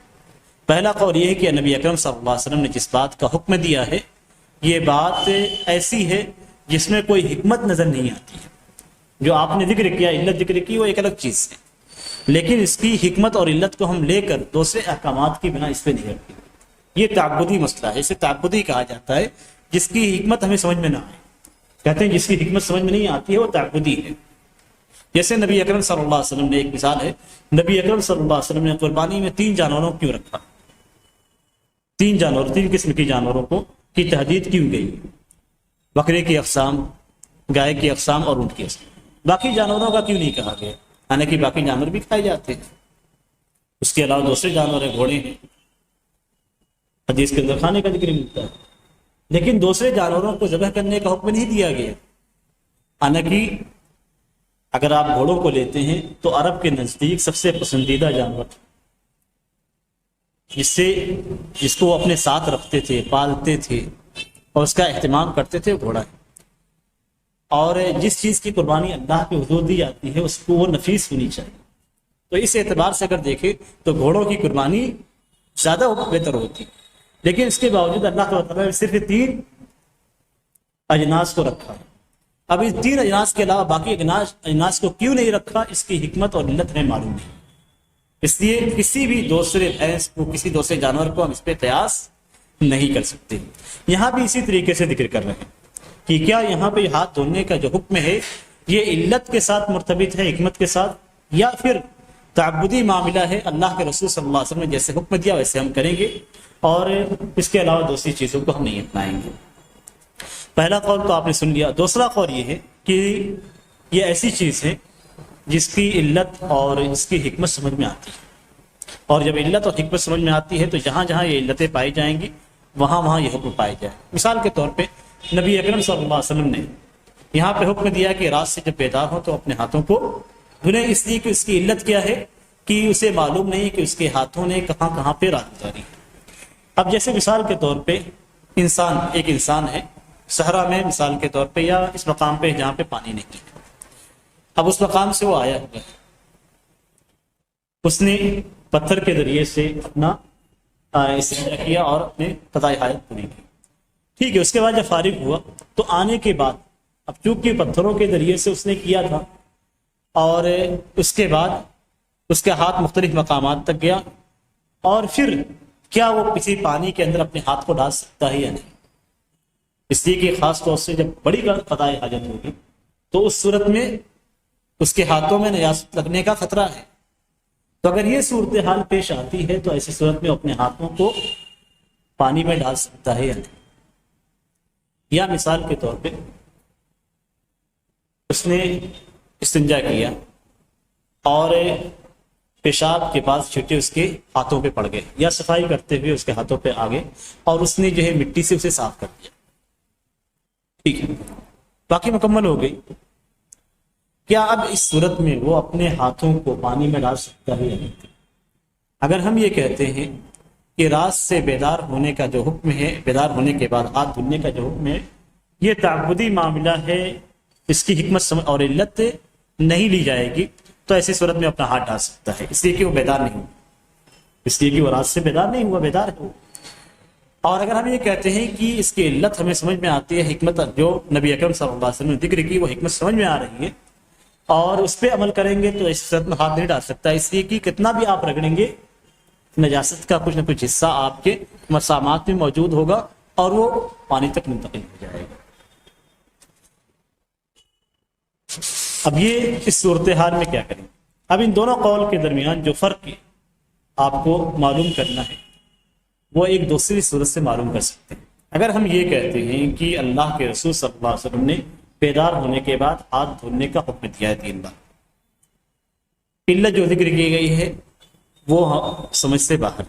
پہلا قول یہ ہے کہ نبی اکرم صلی اللہ علیہ وسلم نے جس بات کا حکم دیا ہے یہ بات ایسی ہے جس میں کوئی حکمت نظر نہیں آتی ہے۔ جو آپ نے ذکر کیا، علت ذکر کی، وہ ایک الگ چیز ہے، لیکن اس کی حکمت اور علت کو ہم لے کر دوسرے احکامات کی بنا اس پہ نہیں رکھتے۔ یہ تعبدی مسئلہ ہے، اسے تعبدی کہا جاتا ہے، جس کی حکمت ہمیں سمجھ میں نہ آئے۔ کہتے ہیں جس کی حکمت سمجھ میں نہیں آتی ہے وہ تعبدی ہے۔ جیسے نبی اکرم صلی اللہ علیہ وسلم نے، ایک مثال ہے، نبی اکرم صلی اللہ علیہ وسلم نے قربانی میں 3 جانوروں کیوں رکھا؟ 3 قسم کی جانوروں کی تحدید کیوں گئی؟ بکرے کی اقسام، گائے کی اقسام اور اونٹ کی اقسام۔ باقی جانوروں کا کیوں نہیں کہا گیا؟ حالانکہ باقی جانور بھی کھائے جاتے ہیں، اس کے علاوہ دوسرے جانور ہیں، گھوڑے ہیں، حدیث کے اندر کھانے کا ذکر ملتا ہے، لیکن دوسرے جانوروں کو ذبح کرنے کا حکم نہیں دیا گیا۔ حالانکہ اگر آپ گھوڑوں کو لیتے ہیں تو عرب کے نزدیک سب سے پسندیدہ جانور جس کو وہ اپنے ساتھ رکھتے تھے، پالتے تھے اور اس کا اہتمام کرتے تھے، گھوڑا ہے۔ اور جس چیز کی قربانی اللہ کے حضور دی جاتی ہے اس کو وہ نفیس ہونی چاہیے۔ تو اس اعتبار سے اگر دیکھیں تو گھوڑوں کی قربانی زیادہ بہتر ہوتی، لیکن اس کے باوجود اللہ تعالیٰ نے صرف 3 اجناس کو رکھا ہے۔ اب اس 3 اجناس کے علاوہ باقی اجناس کو کیوں نہیں رکھا، اس کی حکمت اور علت ہمیں معلوم نہیں۔ اس لیے کسی بھی دوسرے بھینس کو، کسی دوسرے جانور کو ہم اس پہ قیاس نہیں کر سکتے۔ یہاں بھی اسی طریقے سے ذکر کر رہے ہیں کہ کیا یہاں پہ ہاتھ دھونے کا جو حکم ہے یہ علت کے ساتھ مرتبط ہے، حکمت کے ساتھ، یا پھر تعبدی معاملہ ہے، اللہ کے رسول صلی اللہ علیہ وسلم نے جیسے حکم دیا ویسے ہم کریں گے اور اس کے علاوہ دوسری چیزوں کو ہم نہیں اپنائیں گے۔ پہلا قول تو آپ نے سن لیا۔ دوسرا قول یہ ہے کہ یہ ایسی چیز ہے جس کی علت اور اس کی حکمت سمجھ میں آتی ہے، اور جب علت اور حکمت سمجھ میں آتی ہے تو جہاں جہاں یہ علتیں پائی جائیں گی وہاں یہ حکم پائے جائے۔ مثال کے طور پہ نبی اکرم صلی اللہ علیہ وسلم نے یہاں پہ حکم دیا کہ رات سے جب بیدار ہو تو اپنے ہاتھوں کو دھلیں، اس لیے کہ اس کی علت کیا ہے کہ اسے معلوم نہیں کہ اس کے ہاتھوں نے کہاں کہاں پہ رات گزاری۔ اب جیسے مثال کے طور پہ ایک انسان ہے صحرا میں، مثال کے طور پہ، یا اس مقام پہ جہاں پہ پانی نہیں ہے۔ اب اس مقام سے وہ آیا ہوا ہے، اس نے پتھر کے ذریعے سے اپنا استنجا کیا اور اپنے قضائے حاجت پوری کی، ٹھیک ہے۔ اس کے بعد جب فارغ ہوا تو آنے کے بعد، اب چونکہ پتھروں کے ذریعے سے اس نے کیا تھا اور اس کے بعد اس کا ہاتھ مختلف مقامات تک گیا، اور پھر کیا وہ کسی پانی کے اندر اپنے ہاتھ کو ڈال سکتا ہے یا نہیں؟ اس لیے کہ خاص طور سے جب بڑی قضائے حاجت ہوگی تو اس صورت میں اس کے ہاتھوں میں نجاست لگنے کا خطرہ ہے۔ تو اگر یہ صورتحال پیش آتی ہے تو ایسی صورت میں اپنے ہاتھوں کو پانی میں ڈال سکتا ہے یا نہیں؟ یا مثال کے طور پہ اس نے استنجا کیا اور پیشاب کے بعد چھٹے اس کے ہاتھوں پہ پڑ گئے، یا صفائی کرتے ہوئے اس کے ہاتھوں پہ آ گئے اور اس نے جو ہے مٹی سے اسے صاف کر دیا، ٹھیک ہے، باقی مکمل ہو گئی. کیا اب اس صورت میں وہ اپنے ہاتھوں کو پانی میں ڈال سکتا ہے یا نہیں؟ اگر ہم یہ کہتے ہیں کہ رات سے بیدار ہونے کا جو حکم ہے، بیدار ہونے کے بعد ہاتھ دھلنے کا جو حکم ہے، یہ تعبدی معاملہ ہے، اس کی حکمت اور علت نہیں لی جائے گی، تو ایسی صورت میں اپنا ہاتھ ڈال سکتا ہے، اس لیے کہ وہ بیدار نہیں ہوا، اس لیے کہ وہ رات سے بیدار نہیں ہوا، بیدار ہے. اور اگر ہم یہ کہتے ہیں کہ اس کی علت ہمیں سمجھ میں آتی ہے، حکمت جو نبی اکرم صلی اللہ علیہ وسلم نے ذکر کی وہ حکمت سمجھ میں آ رہی ہے اور اس پہ عمل کریں گے، تو اس صورت میں ہاتھ نہیں ڈال سکتا، اس لیے کہ کتنا بھی آپ رگڑیں گے نجاست کا کچھ نہ کچھ حصہ آپ کے مسامات میں موجود ہوگا اور وہ پانی تک منتقل ہو جائے گا. اب یہ اس صورتحال میں کیا کریں؟ اب ان دونوں قول کے درمیان جو فرق آپ کو معلوم کرنا ہے وہ ایک دوسری صورت سے معلوم کر سکتے ہیں. اگر ہم یہ کہتے ہیں کہ اللہ کے رسول صلی اللہ علیہ وسلم نے بیدار ہونے کے بعد ہاتھ دھونے کا حکم دیا ہے 3 بار، علت جو ذکر کی گئی ہے وہ سمجھ سے باہر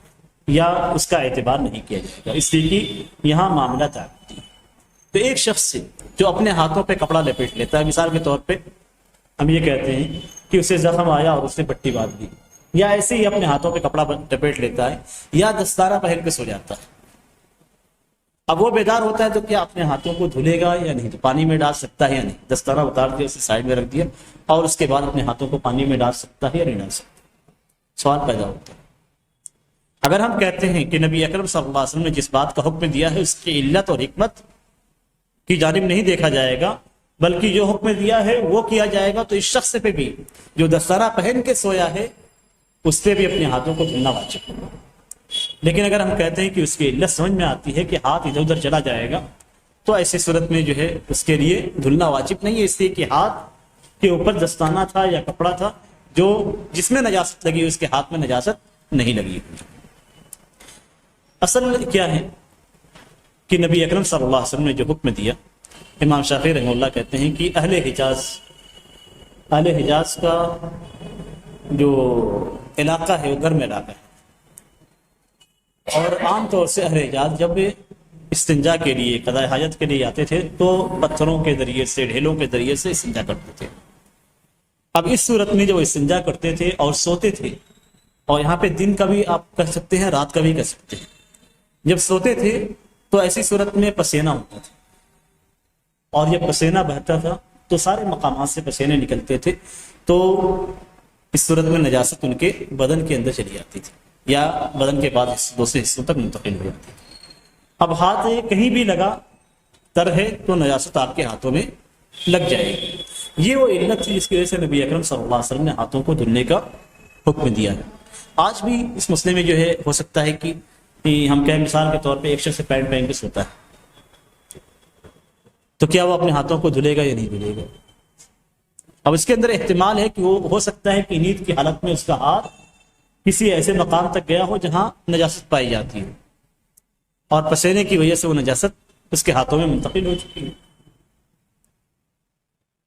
یا اس کا اعتبار نہیں کیا جائے گا، اس لیے کہ یہاں معاملہ تعبدی ہے. تو ایک شخص سے جو اپنے ہاتھوں پہ کپڑا لپیٹ لیتا ہے، مثال کے طور پہ ہم یہ کہتے ہیں کہ اسے زخم آیا اور اس نے پٹی باندھ دی، یا ایسے ہی اپنے ہاتھوں پہ کپڑا لپیٹ لیتا ہے یا دستارہ پہن کے سو جاتا ہے. اب وہ بیدار ہوتا ہے تو کیا اپنے ہاتھوں کو دھلے گا یا نہیں؟ تو پانی میں ڈال سکتا ہے یا نہیں؟ دستارہ اتار دیا، اسے سائڈ میں رکھ دیا اور اس کے بعد اپنے ہاتھوں کو پانی میں ڈال سکتا ہے یا نہیں ڈال سکتا؟ سوال پیدا ہوتا ہے. اگر ہم کہتے ہیں کہ نبی اکرم صلی اللہ علیہ وسلم نے جس بات کا حکم دیا ہے اس کی علت اور حکمت کی جانب نہیں دیکھا جائے گا بلکہ جو حکم دیا ہے وہ کیا جائے گا، تو اس شخص پہ بھی جو دستارہ پہن کے سویا ہے اس پہ بھی اپنے ہاتھوں کو دھلنا واجب ہے. لیکن اگر ہم کہتے ہیں کہ اس کی علت سمجھ میں آتی ہے کہ ہاتھ ادھر ادھر چلا جائے گا، تو ایسی صورت میں جو ہے اس کے لیے دھلنا واجب نہیں ہے، اس لیے کہ ہاتھ کے اوپر دستانہ تھا یا کپڑا تھا جو جس میں نجاست لگی، اس کے ہاتھ میں نجاست نہیں لگی. اصل کیا ہے کہ نبی اکرم صلی اللہ علیہ وسلم نے جو حکم دیا، امام شافعی رحمہ اللہ کہتے ہیں کہ اہل حجاز کا جو علاقہ ہے وہ گرم علاقہ ہے، اور عام طور سے اہل حجاز جب استنجا کے لیے، قضاء حاجت کے لیے آتے تھے تو پتھروں کے ذریعے سے، ڈھیلوں کے ذریعے سے استنجا کرتے تھے. اب اس صورت میں جو استنجا کرتے تھے اور سوتے تھے، اور یہاں پہ دن کا بھی آپ کر سکتے ہیں، رات کا بھی کر سکتے ہیں، جب سوتے تھے تو ایسی صورت میں پسینہ ہوتا تھا، اور جب پسینہ بہتا تھا تو سارے مقامات سے پسینے نکلتے تھے، تو اس صورت میں نجاست ان کے بدن کے اندر چلی جاتی تھی یا بدن کے بعد دوسرے حصوں تک منتقل ہو جاتی تھی. اب ہاتھ کہیں بھی لگا تر ہے تو نجاست آپ کے ہاتھوں میں لگ جائے گی. یہ وہ علت تھی جس کی وجہ سے نبی اکرم صلی اللہ علیہ وسلم نے ہاتھوں کو دھلنے کا حکم دیا ہے. آج بھی اس مسئلے میں جو ہے ہو سکتا ہے کہ ہم کہیں مثال کے طور پہ ایک شخص پینٹ پہن کے سوتا ہے، تو کیا وہ اپنے ہاتھوں کو دھلے گا یا نہیں دھلے گا؟ اب اس کے اندر احتمال ہے کہ وہ ہو سکتا ہے کہ نیند کی حالت میں اس کا ہاتھ کسی ایسے مقام تک گیا ہو جہاں نجاست پائی جاتی ہے اور پسینے کی وجہ سے وہ نجاست اس کے ہاتھوں میں منتقل ہو چکی ہے.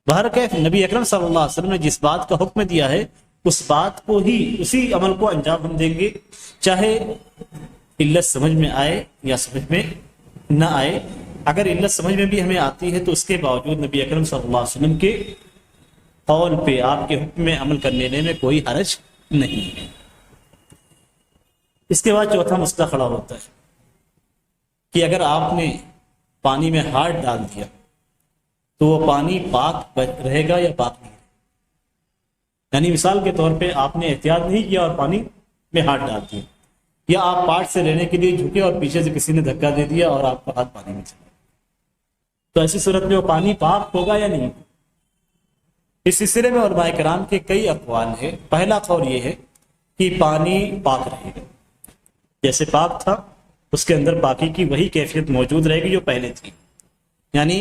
بہرکیف نبی اکرم صلی اللہ علیہ وسلم نے جس بات کا حکم دیا ہے اس بات کو ہی، اسی عمل کو انجام ہم دیں گے، چاہے علت سمجھ میں آئے یا سمجھ میں نہ آئے. اگر علت سمجھ میں بھی ہمیں آتی ہے تو اس کے باوجود نبی اکرم صلی اللہ علیہ وسلم کے قول پہ، آپ کے حکم میں عمل کرنے میں کوئی حرج نہیں ہے. اس کے بعد چوتھا مسئلہ کھڑا ہوتا ہے کہ اگر آپ نے پانی میں ہاتھ ڈال دیا تو وہ پانی پاک رہے گا یا پاک نہیں؟ یعنی مثال کے طور پہ آپ نے احتیاط نہیں کیا اور پانی میں ہاتھ ڈال دیا، یا آپ پاٹ سے لینے کے لیے جھکے اور پیچھے سے کسی نے دھکا دے دیا اور آپ کا ہاتھ پانی میں چلا، تو ایسی صورت میں وہ پانی پاک ہوگا یا نہیں؟ اس سلسلے میں علماء کرام کے کئی اقوال ہیں. پہلا قول یہ ہے کہ پانی پاک رہے گا، جیسے پاک تھا اس کے اندر پاکی کی وہی کیفیت موجود رہے گی جو پہلے تھی. یعنی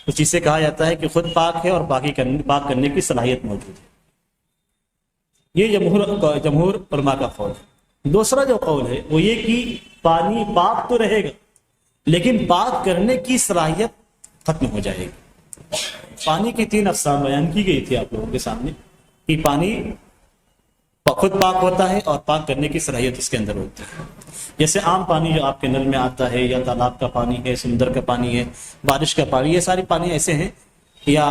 اس چیز سے کہا جاتا ہے کہ خود پاک ہے اور پاک کرنے کی صلاحیت موجود ہے. یہ جمہور علماء کا قول ہے. دوسرا جو قول ہے وہ یہ کہ پانی پاک تو رہے گا لیکن پاک کرنے کی صلاحیت ختم ہو جائے گی. پانی کی 3 اقسام بیان کی گئی تھی آپ لوگوں کے سامنے کہ پانی خود پاک ہوتا ہے اور پاک کرنے کی صلاحیت اس کے اندر ہوتی ہے. جیسے عام پانی جو آپ کے نل میں آتا ہے یا تالاب کا پانی ہے، سمندر کا پانی ہے، بارش کا پانی، یہ ساری پانی ایسے ہیں، یا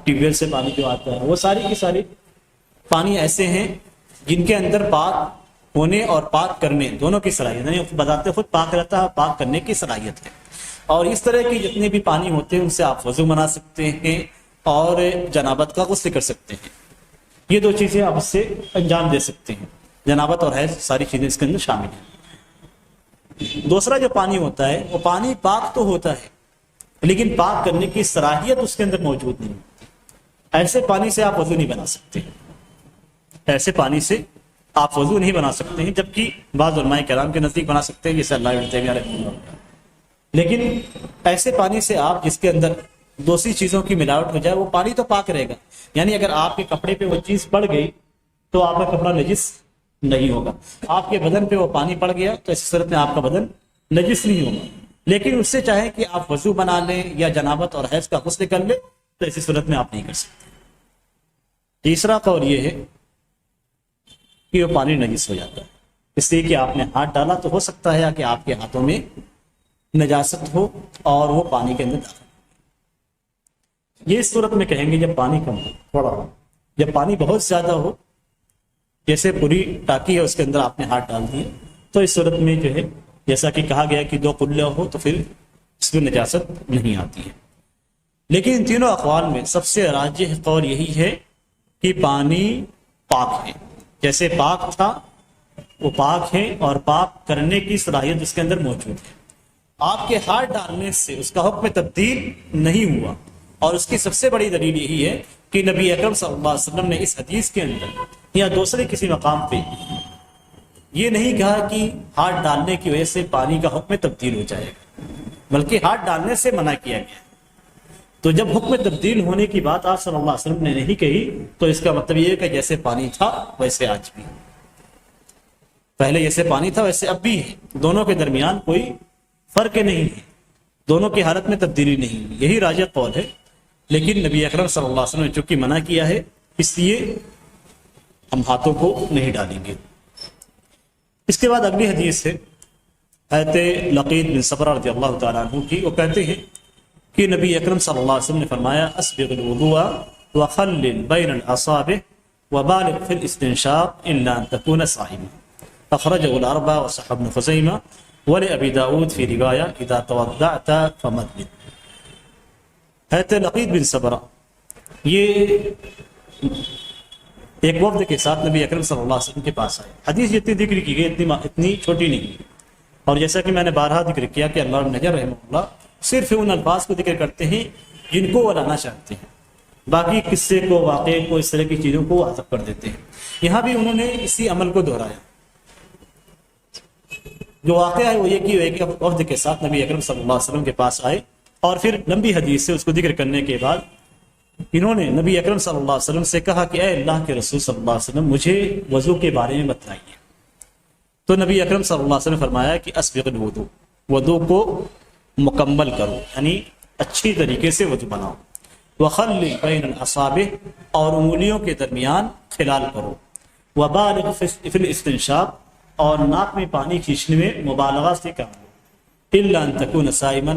ٹیوب ویل سے پانی جو آتا ہے، وہ ساری کی ساری پانی ایسے ہیں جن کے اندر پاک ہونے اور پاک کرنے دونوں کی صلاحیت، یعنی بذات خود پاک رہتا ہے، پاک کرنے کی صلاحیت ہے. اور اس طرح کی جتنے بھی پانی ہوتے ہیں ان سے آپ وضو بنا سکتے ہیں اور جنابت کا غسل کر سکتے ہیں. یہ 2 چیزیں آپ اس سے انجام دے سکتے ہیں، جنابت اور حیض ساری چیزیں اس کے اندر شامل ہیں. دوسرا جو پانی ہوتا ہے وہ پانی پاک تو ہوتا ہے لیکن پاک کرنے کی صلاحیت اس کے اندر موجود نہیں. ایسے پانی سے آپ وضو نہیں بنا سکتے، ایسے پانی سے آپ وضو نہیں بنا سکتے ہیں، جبکہ بعض علماء کرام کے نزدیک بنا سکتے ہیں جیسے اللہ ابن تیمیہ رحمہ اللہ. لیکن ایسے پانی سے آپ جس کے اندر دوسری چیزوں کی ملاوٹ ہو جائے وہ پانی تو پاک رہے گا. یعنی اگر آپ کے کپڑے پہ وہ چیز پڑ گئی تو آپ کا کپڑا نجس نہیں ہوگا. آپ کے بدن پہ وہ پانی پڑ گیا تو ایسی صورت میں آپ کا بدن نجس نہیں ہوگا. لیکن اس سے چاہے کہ آپ وضو بنا لیں یا جنابت اور حیض کا غسل کر لیں تو ایسی صورت میں آپ نہیں کر سکتے. تیسرا قول یہ ہے کہ وہ پانی نجس ہو جاتا ہے، اس لیے کہ آپ نے ہاتھ ڈالا تو ہو سکتا ہے کہ آپ کے ہاتھوں میں نجاست ہو اور وہ پانی کے اندر داخل. یہ اس صورت میں کہیں گے جب پانی کم ہو، تھوڑا ہو. جب پانی بہت زیادہ ہو، جیسے پوری ٹاکی ہے اس کے اندر آپ نے ہاتھ ڈال دیے، تو اس صورت میں جو ہے جیسا کہ کہا گیا کہ 2 قلہ ہو تو پھر اس میں نجاست نہیں آتی ہے. لیکن ان تینوں اقوال میں سب سے راجح قول یہی ہے کہ پانی پاک ہے. جیسے پاک تھا وہ پاک ہے اور پاک کرنے کی صلاحیت اس کے اندر موجود ہے. آپ کے ہاتھ ڈالنے سے اس کا حکم تبدیل نہیں ہوا. اور اس کی سب سے بڑی دلیل یہی ہے کہ نبی اکرم صلی اللہ علیہ وسلم نے اس حدیث کے اندر یا دوسرے کسی مقام پہ یہ نہیں کہا کہ ہاتھ ڈالنے کی وجہ سے پانی کا حکم تبدیل ہو جائے گا، بلکہ ہاتھ ڈالنے سے منع کیا گیا. تو جب حکم تبدیل ہونے کی بات آپ صلی اللہ علیہ وسلم نے نہیں کہی تو اس کا مطلب یہ ہے کہ جیسے پانی تھا ویسے آج بھی، پہلے جیسے پانی تھا ویسے اب بھی ہے. دونوں کے درمیان کوئی فرق نہیں ہے، دونوں کی حالت میں تبدیلی نہیں ہے. یہی راجح قول ہے. لیکن نبی اکرم صلی اللہ علیہ وسلم نے چونکہ منع کیا ہے اس لیے ہم ہاتھوں کو نہیں ڈالیں گے. اس کے بعد اگلی حدیث ہے حضرت لقید بن صبرہ رضی اللہ تعالیٰ عنہ کی. وہ کہتے ہیں کہ نبی اکرم صلی اللہ علیہ وسلم نے فرمایا اسبغ الوضوء وخلل بین الاصابع وبالغ فی الاستنشاق الا ان تكون صائما. اخرجه الاربعة وصححه ابن خزیمہ ولأبی داود فی روایہ اذا توضعت فمدمد. حضرت لقید بن صبرہ یہ ایک وفد کے ساتھ نبی اکرم صلی اللہ علیہ وسلم کے پاس آئے. حدیث جتنی ذکر کی گئی اتنی چھوٹی نہیں ہے. اور جیسا کہ میں نے بارہا ذکر کیا کہ اللہ ابن حجر رحمہ اللہ صرف ان الفاظ کو ذکر کرتے ہیں جن کو وہ لانا چاہتے ہیں، باقی قصے کو، واقعے کو، اس طرح کی چیزوں کو حذف کر دیتے ہیں. یہاں بھی انہوں نے اسی عمل کو دہرایا. جو واقعہ ہے وہ یہ کہ وفد کے ساتھ نبی اکرم صلی اللہ علیہ وسلم کے پاس آئے اور پھر لمبی حدیث سے اس کو ذکر کرنے کے بعد انہوں نے نبی اکرم صلی اللہ علیہ وسلم سے کہا کہ اے اللہ کے رسول صلی اللہ علیہ وسلم مجھے وضو کے بارے میں بتلائیے. تو نبی اکرم صلی اللہ علیہ وسلم نے فرمایا کہ اسبغ الوضوء، وضو کو مکمل کرو، یعنی اچھی طریقے سے وضو بناؤ. وخلل بین الاصابع، اور انگلیوں کے درمیان خلال کرو. وبالغ فی الاستنشاق، اور ناک میں پانی کھینچنے میں مبالغہ سے کام لو. الا ان تکون صائما،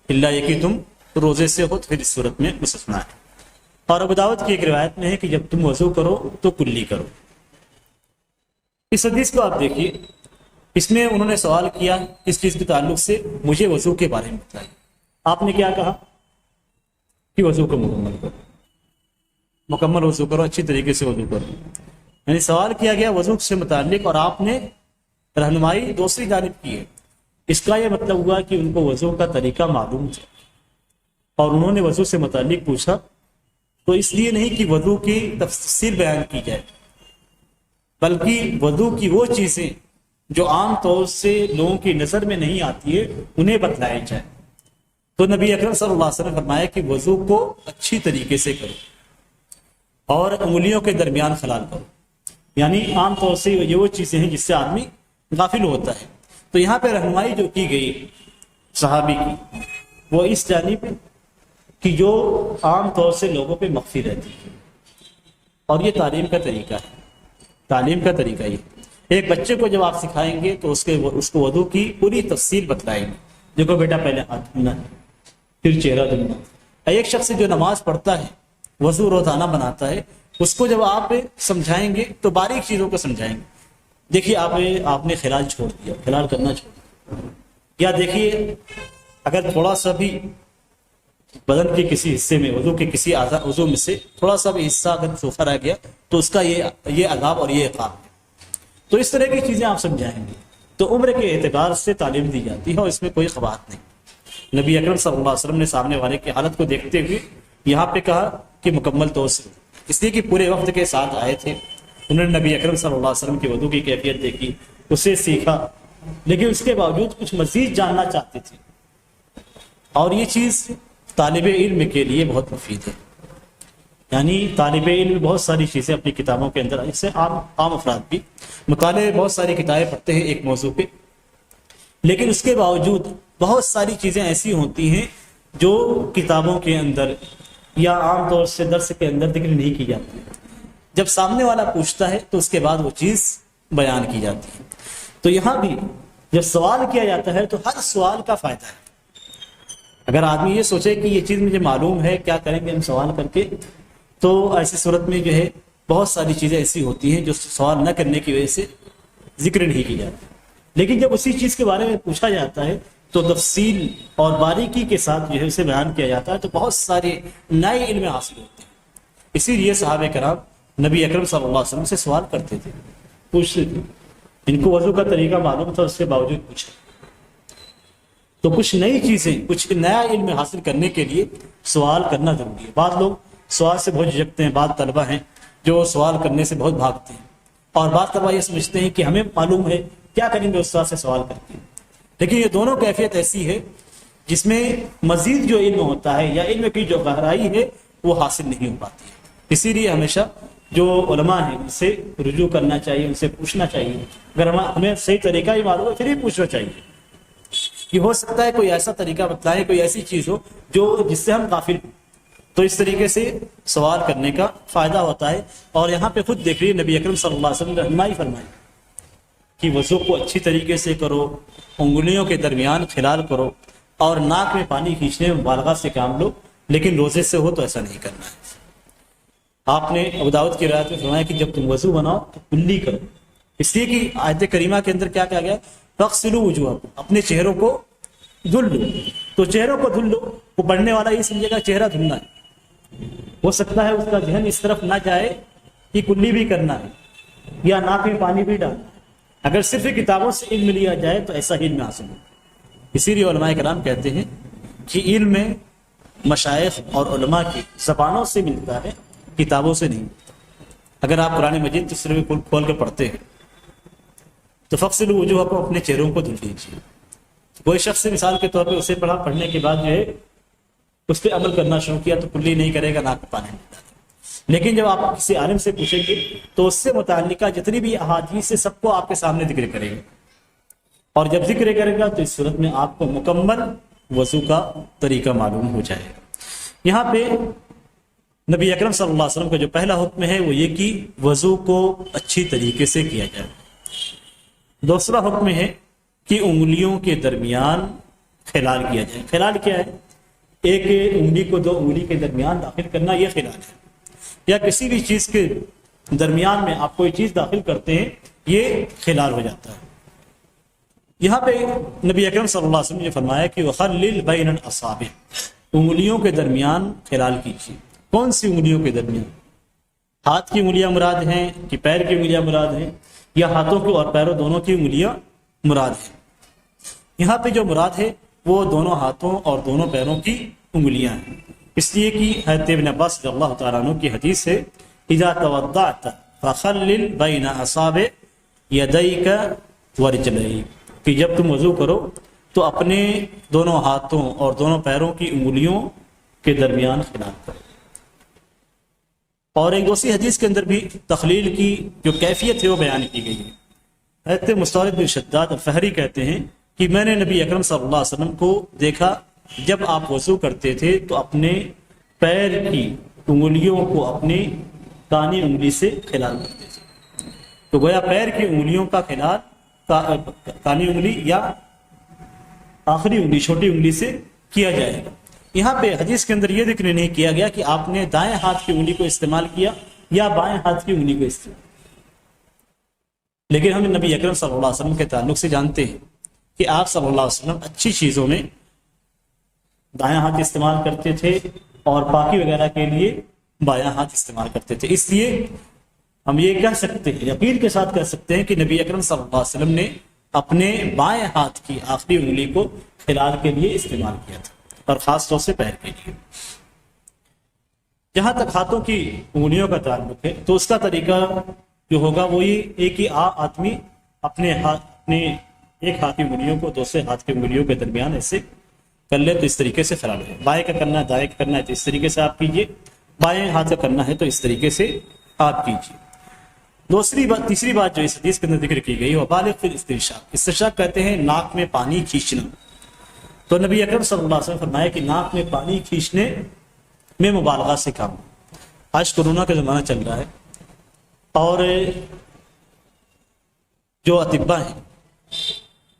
الا یہ کہ تم روزے سے ہو تو پھر اس صورت میں مستثنیٰ ہے. اور ابو داؤد کی ایک روایت میں ہے کہ جب تم وضو کرو تو کلی کرو. اس حدیث کو آپ دیکھیے، اس میں انہوں نے سوال کیا اس چیز کے تعلق سے مجھے وضو کے بارے میں بتائیے. آپ نے کیا کہا کہ وضو کو مکمل کرو، مکمل وضو کرو، اچھی طریقے سے وضو کرو. یعنی سوال کیا گیا وضو سے متعلق اور آپ نے رہنمائی دوسری جانب کی ہے. اس کا یہ مطلب ہوا کہ ان کو وضو کا طریقہ معلوم تھا اور انہوں نے وضو سے متعلق پوچھا. تو اس لیے نہیں کہ وضو کی تفصیل بیان کی جائے، بلکہ وضو کی وہ چیزیں جو عام طور سے لوگوں کی نظر میں نہیں آتی ہے انہیں بتلایا جائے. تو نبی اکرم صلی اللہ علیہ وسلم نے فرمایا کہ وضو کو اچھی طریقے سے کرو اور انگلیوں کے درمیان خلال کرو. یعنی عام طور سے یہ وہ چیزیں ہیں جس سے آدمی غافل ہوتا ہے. تو یہاں پہ رہنمائی جو کی گئی صحابی کی وہ اس جانب کہ جو عام طور سے لوگوں پہ مخفی رہتی ہے، اور یہ تعلیم کا طریقہ ہے، تعلیم کا طریقہ یہ ایک بچے کو جب آپ سکھائیں گے تو اس کو وضو کی پوری تفصیل بتلائیں گے، دیکھو بیٹا پہلے ہاتھ دھلنا ہے، پھر چہرہ دھلنا ہے۔ ایک شخص جو نماز پڑھتا ہے، وضو روزانہ بناتا ہے، اس کو جب آپ سمجھائیں گے تو باریک چیزوں کو سمجھائیں گے۔ دیکھیے آپ نے خلال چھوڑ دیا، خلال کرنا چھوڑ دیا، یا دیکھیے اگر تھوڑا سا بھی بدن کے کسی حصے میں وضو کے کسی عضو میں سے تھوڑا سا بھی حصہ اگر سوکھا رہ گیا تو اس کا یہ عذاب اور یہ عقاب ہے۔ تو اس طرح کی چیزیں آپ سمجھائیں گے تو عمر کے اعتبار سے تعلیم دی جاتی ہے، اور اس میں کوئی قباحت نہیں۔ نبی اکرم صلی اللہ علیہ وسلم نے سامنے والے کی حالت کو دیکھتے ہوئے یہاں پہ کہا کہ مکمل طور سے، اس لیے کہ پورے وقت کے ساتھ آئے تھے، انہوں نے نبی اکرم صلی اللہ علیہ وسلم کی وضو کی کیفیت دیکھی، اسے سیکھا، لیکن اس کے باوجود کچھ مزید جاننا چاہتے تھے، اور یہ چیز طالب علم کے لیے بہت مفید ہے۔ یعنی طالب علم بہت ساری چیزیں اپنی کتابوں کے اندر، اس سے عام افراد بھی مطالعے بہت ساری کتابیں پڑھتے ہیں ایک موضوع پہ، لیکن اس کے باوجود بہت ساری چیزیں ایسی ہوتی ہیں جو کتابوں کے اندر یا عام طور سے درس کے اندر ذکر نہیں کی جاتی، جب سامنے والا پوچھتا ہے تو اس کے بعد وہ چیز بیان کی جاتی ہے۔ تو یہاں بھی جب سوال کیا جاتا ہے تو ہر سوال کا فائدہ ہے۔ اگر آدمی یہ سوچے کہ یہ چیز مجھے معلوم ہے، کیا کریں گے ہم سوال کر کے، تو ایسی صورت میں جو ہے بہت ساری چیزیں ایسی ہوتی ہیں جو سوال نہ کرنے کی وجہ سے ذکر نہیں کی جاتی، لیکن جب اسی چیز کے بارے میں پوچھا جاتا ہے تو تفصیل اور باریکی کے ساتھ جو ہے اسے بیان کیا جاتا ہے، تو بہت سارے نئے علم حاصل ہوتے ہیں۔ اسی لیے صحابہ کرام نبی اکرم صلی اللہ علیہ وسلم سے سوال کرتے تھے، پوچھتے تھے، ان کو وضو کا طریقہ معلوم تھا، اس کے باوجود پوچھا۔ تو کچھ نئی چیزیں، کچھ نیا علم حاصل کرنے کے لیے سوال کرنا ضروری ہے۔ بعض لوگ سوال سے بہت جھجکتے ہیں، بعض طلبہ ہیں جو سوال کرنے سے بہت بھاگتے ہیں، اور بعض طلبہ یہ سمجھتے ہیں کہ ہمیں معلوم ہے، کیا کریں گے استاد سے سوال کر کے۔ لیکن یہ دونوں کیفیت ایسی ہے جس میں مزید جو علم ہوتا ہے یا علم کی جو گہرائی ہے وہ حاصل نہیں ہو پاتی ہے۔ اسی لیے ہمیشہ جو علماء ہیں ان سے رجوع کرنا چاہیے، ان سے پوچھنا چاہیے، اگر ہمیں صحیح طریقہ ہی معلوم ہے پھر ہی پوچھنا چاہیے، کہ ہو سکتا ہے کوئی ایسا طریقہ بتلائے، کوئی ایسی چیز ہو جس سے ہم غافل ہوں، تو اس طریقے سے سوال کرنے کا فائدہ ہوتا ہے۔ اور یہاں پہ خود دیکھ لیے نبی اکرم صلی اللہ علیہ وسلم نے رہنمائی فرمائی کہ وضو کو اچھی طریقے سے کرو، انگلیوں کے درمیان خلال کرو، اور ناک میں پانی کھینچنے میں مبالغہ سے کام لو، لیکن روزے سے ہو تو ایسا نہیں کرنا ہے۔ آپ نے ابو داؤد کی روایت میں فرمایا کہ جب تم وضو بناؤ تو کلی کرو، اس لیے کہ آیت کریمہ کے اندر کیا کہا گیا، فاغسلوا وجوہکم، اپنے چہروں کو دھل لو۔ تو چہروں کو دھل لو، وہ پڑھنے والا یہ سمجھے گا چہرہ دھلنا ہے، ہو سکتا ہے اس کا ذہن اس طرف نہ جائے کہ کلی بھی کرنا ہے یا ناک میں پانی بھی ڈالنا ہے۔ اگر صرف کتابوں سے علم لیا جائے تو ایسا علم حاصل ہو۔ اسی لیے علماء کرام کہتے ہیں کہ علم میں مشائخ اور علماء کی زبانوں سے ملتا ہے، کتابوں سے نہیں ملتا۔ اگر آپ قرآن مجید کی صرف کھول کے پڑھتے ہیں تو فاغسلوا وجوہکم، اپنے چہروں کو دھل لیجیے۔ کوئی شخص مثال کے طور پہ اسے پڑھنے کے بعد جو ہے اس پہ عمل کرنا شروع کیا تو کلی نہیں کرے گا، ناک میں پانی نہیں ڈالے گا۔ لیکن جب آپ کسی عالم سے پوچھیں گے تو اس سے متعلقہ جتنی بھی احادیث ہے سب کو آپ کے سامنے ذکر کرے گا، اور جب ذکر کرے گا تو اس صورت میں آپ کو مکمل وضو کا طریقہ معلوم ہو جائے گا۔ یہاں پہ نبی اکرم صلی اللہ علیہ وسلم کا جو پہلا حکم ہے وہ یہ کہ وضو کو اچھی طریقے سے کیا جائے۔ دوسرا حکم ہے کہ انگلیوں کے درمیان خلال کیا جائے۔ خلال کیا ہے؟ ایک انگلی کو دو انگلی کے درمیان داخل کرنا، یہ خلال ہے۔ یا کسی بھی چیز کے درمیان میں آپ کوئی چیز داخل کرتے ہیں، یہ خلال ہو جاتا ہے۔ یہاں پہ نبی اکرم صلی اللہ علیہ وسلم نے فرمایا کہ وَخَلِّلْ بَيْنَ الْأَصَابِعِ، انگلیوں کے درمیان خلال کیجیے۔ کون سی انگلیوں کے درمیان؟ ہاتھ کی انگلیاں مراد ہیں کہ پیر کی انگلیاں مراد ہیں، یا ہاتھوں کی اور پیروں دونوں کی انگلیاں مراد ہیں؟ یہاں پہ جو مراد ہے وہ دونوں ہاتھوں اور دونوں پیروں کی انگلیاں ہیں، اس لیے کہ حضرت ابن عباس رضی اللہ تعالیٰ عنہ کی حدیث ہے اذا توضأت فخلل بین اصابع یدیک ورجلیک، کہ جب تم وضو کرو تو اپنے دونوں ہاتھوں اور دونوں پیروں کی انگلیوں کے درمیان خلال کرو۔ اور ایک دوسری حدیث کے اندر بھی تخلیل کی جو کیفیت ہے وہ بیان کی گئی ہے۔ حضرت مستورد بن شداد الفہری کہتے ہیں کہ میں نے نبی اکرم صلی اللہ علیہ وسلم کو دیکھا جب آپ وضو کرتے تھے تو اپنے پیر کی انگلیوں کو اپنی دانی انگلی سے خلال کرتے تھے. تو گویا پیر کی انگلیوں کا خلال کانی انگلی یا آخری انگلی چھوٹی انگلی سے کیا جائے گا. یہاں پہ حدیث کے اندر یہ ذکر نہیں کیا گیا کہ آپ نے دائیں ہاتھ کی انگلی کو استعمال کیا یا بائیں ہاتھ کی انگلی کو استعمال. لیکن ہم نبی اکرم صلی اللہ علیہ وسلم کے تعلق سے جانتے ہیں کہ آپ صلی اللہ علیہ وسلم اچھی چیزوں میں دائیں ہاتھ استعمال کرتے تھے اور پاکی وغیرہ کے لیے بایاں ہاتھ استعمال کرتے تھے. اس لیے ہم یہ کہہ سکتے ہیں, یقین کے ساتھ کہہ سکتے ہیں کہ نبی اکرم صلی اللہ علیہ وسلم نے اپنے بائیں ہاتھ کی آخری انگلی کو خلال کے لیے استعمال کیا تھا, اور خاص طور سے پیر کے لیے. جہاں تک ہاتھوں کی انگلیوں کا تعلق ہے تو اس کا طریقہ جو ہوگا وہ یہ ایک ہی آدمی اپنے ایک ہاتھ کی انگلیوں کو دوسرے ہاتھ کی انگلیوں کے درمیان ایسے کر لے تو اس طریقے سے خراب ہے. بائیں کا کرنا ہے, دائیں کا کرنا ہے تو اس طریقے سے آپ کیجیے, بائیں ہاتھ کا کرنا ہے تو اس طریقے سے آپ کیجیے. تیسری بات جو اس حدیث کے اندر ذکر کی گئی وہ بالغ فی الاستنشاق. استنشاق کہتے ہیں ناک میں پانی کھینچنا. تو نبی اکرم صلی اللہ علیہ وسلم فرمایا کہ ناک میں پانی کھینچنے میں مبالغہ سے کام. آج کورونا کا زمانہ چل رہا ہے اور جو اطباء ہیں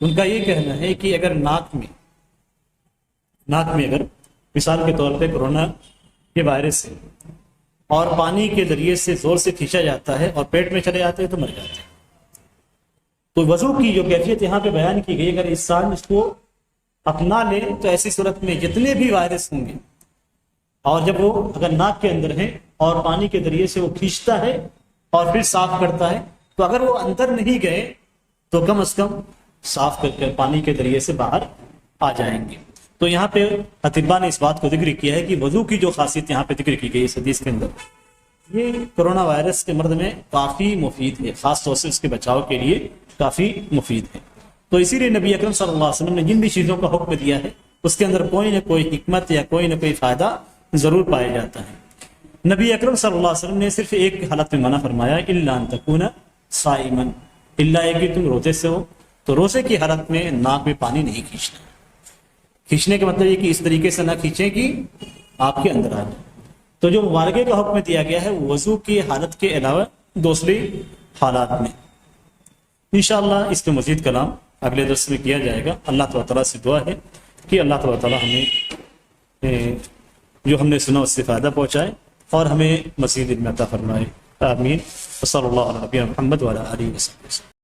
ان کا یہ کہنا ہے کہ اگر ناک میں اگر مثال کے طور پہ کورونا کے وائرس سے اور پانی کے ذریعے سے زور سے کھینچا جاتا ہے اور پیٹ میں چلے جاتے ہیں تو مر جاتے ہیں. تو وضو کی جو کیفیت یہاں پہ بیان کی گئی, اگر انسان اس کو اپنا لے تو ایسی صورت میں جتنے بھی وائرس ہوں گے اور جب وہ اگر ناک کے اندر ہے اور پانی کے ذریعے سے وہ کھینچتا ہے اور پھر صاف کرتا ہے تو اگر وہ اندر نہیں گئے تو کم از کم صاف کر کے پانی کے ذریعے سے باہر آ جائیں گے. تو یہاں پہ اطباء نے اس بات کو ذکر کیا ہے کہ وضو کی جو خاصیت یہاں پہ ذکر کی گئی اس حدیث کے اندر یہ کرونا وائرس کے مرض میں کافی مفید ہے, خاص طور سے اس کے بچاؤ کے لیے کافی مفید ہے. تو اسی لیے نبی اکرم صلی اللہ علیہ وسلم نے جن بھی چیزوں کا حکم دیا ہے اس کے اندر کوئی نہ کوئی حکمت یا کوئی نہ کوئی فائدہ ضرور پایا جاتا ہے. نبی اکرم صلی اللہ علیہ وسلم نے صرف ایک حالت میں منع فرمایا, الا ان تکون صائما, الا کہ تم روزے سے ہو تو روزے کی حالت میں ناک میں پانی نہیں کھینچنا. کھینچنے کا مطلب یہ کہ اس طریقے سے نہ کھینچیں کہ آپ کے اندر آ جائے. تو جو مبارکے کا حکم دیا گیا ہے وضو کی حالت کے علاوہ دوسری حالات میں. انشاءاللہ اس پہ مزید کلام اگلے درس میں کیا جائے گا. اللہ تعالیٰ سے دعا ہے کہ اللہ تعالیٰ ہمیں جو ہم نے سنا اس سے فائدہ پہنچائے اور ہمیں مزید علم عطا فرمائے. آمین. صلی اللہ علیہ محمد وعلی آلہ وسلم.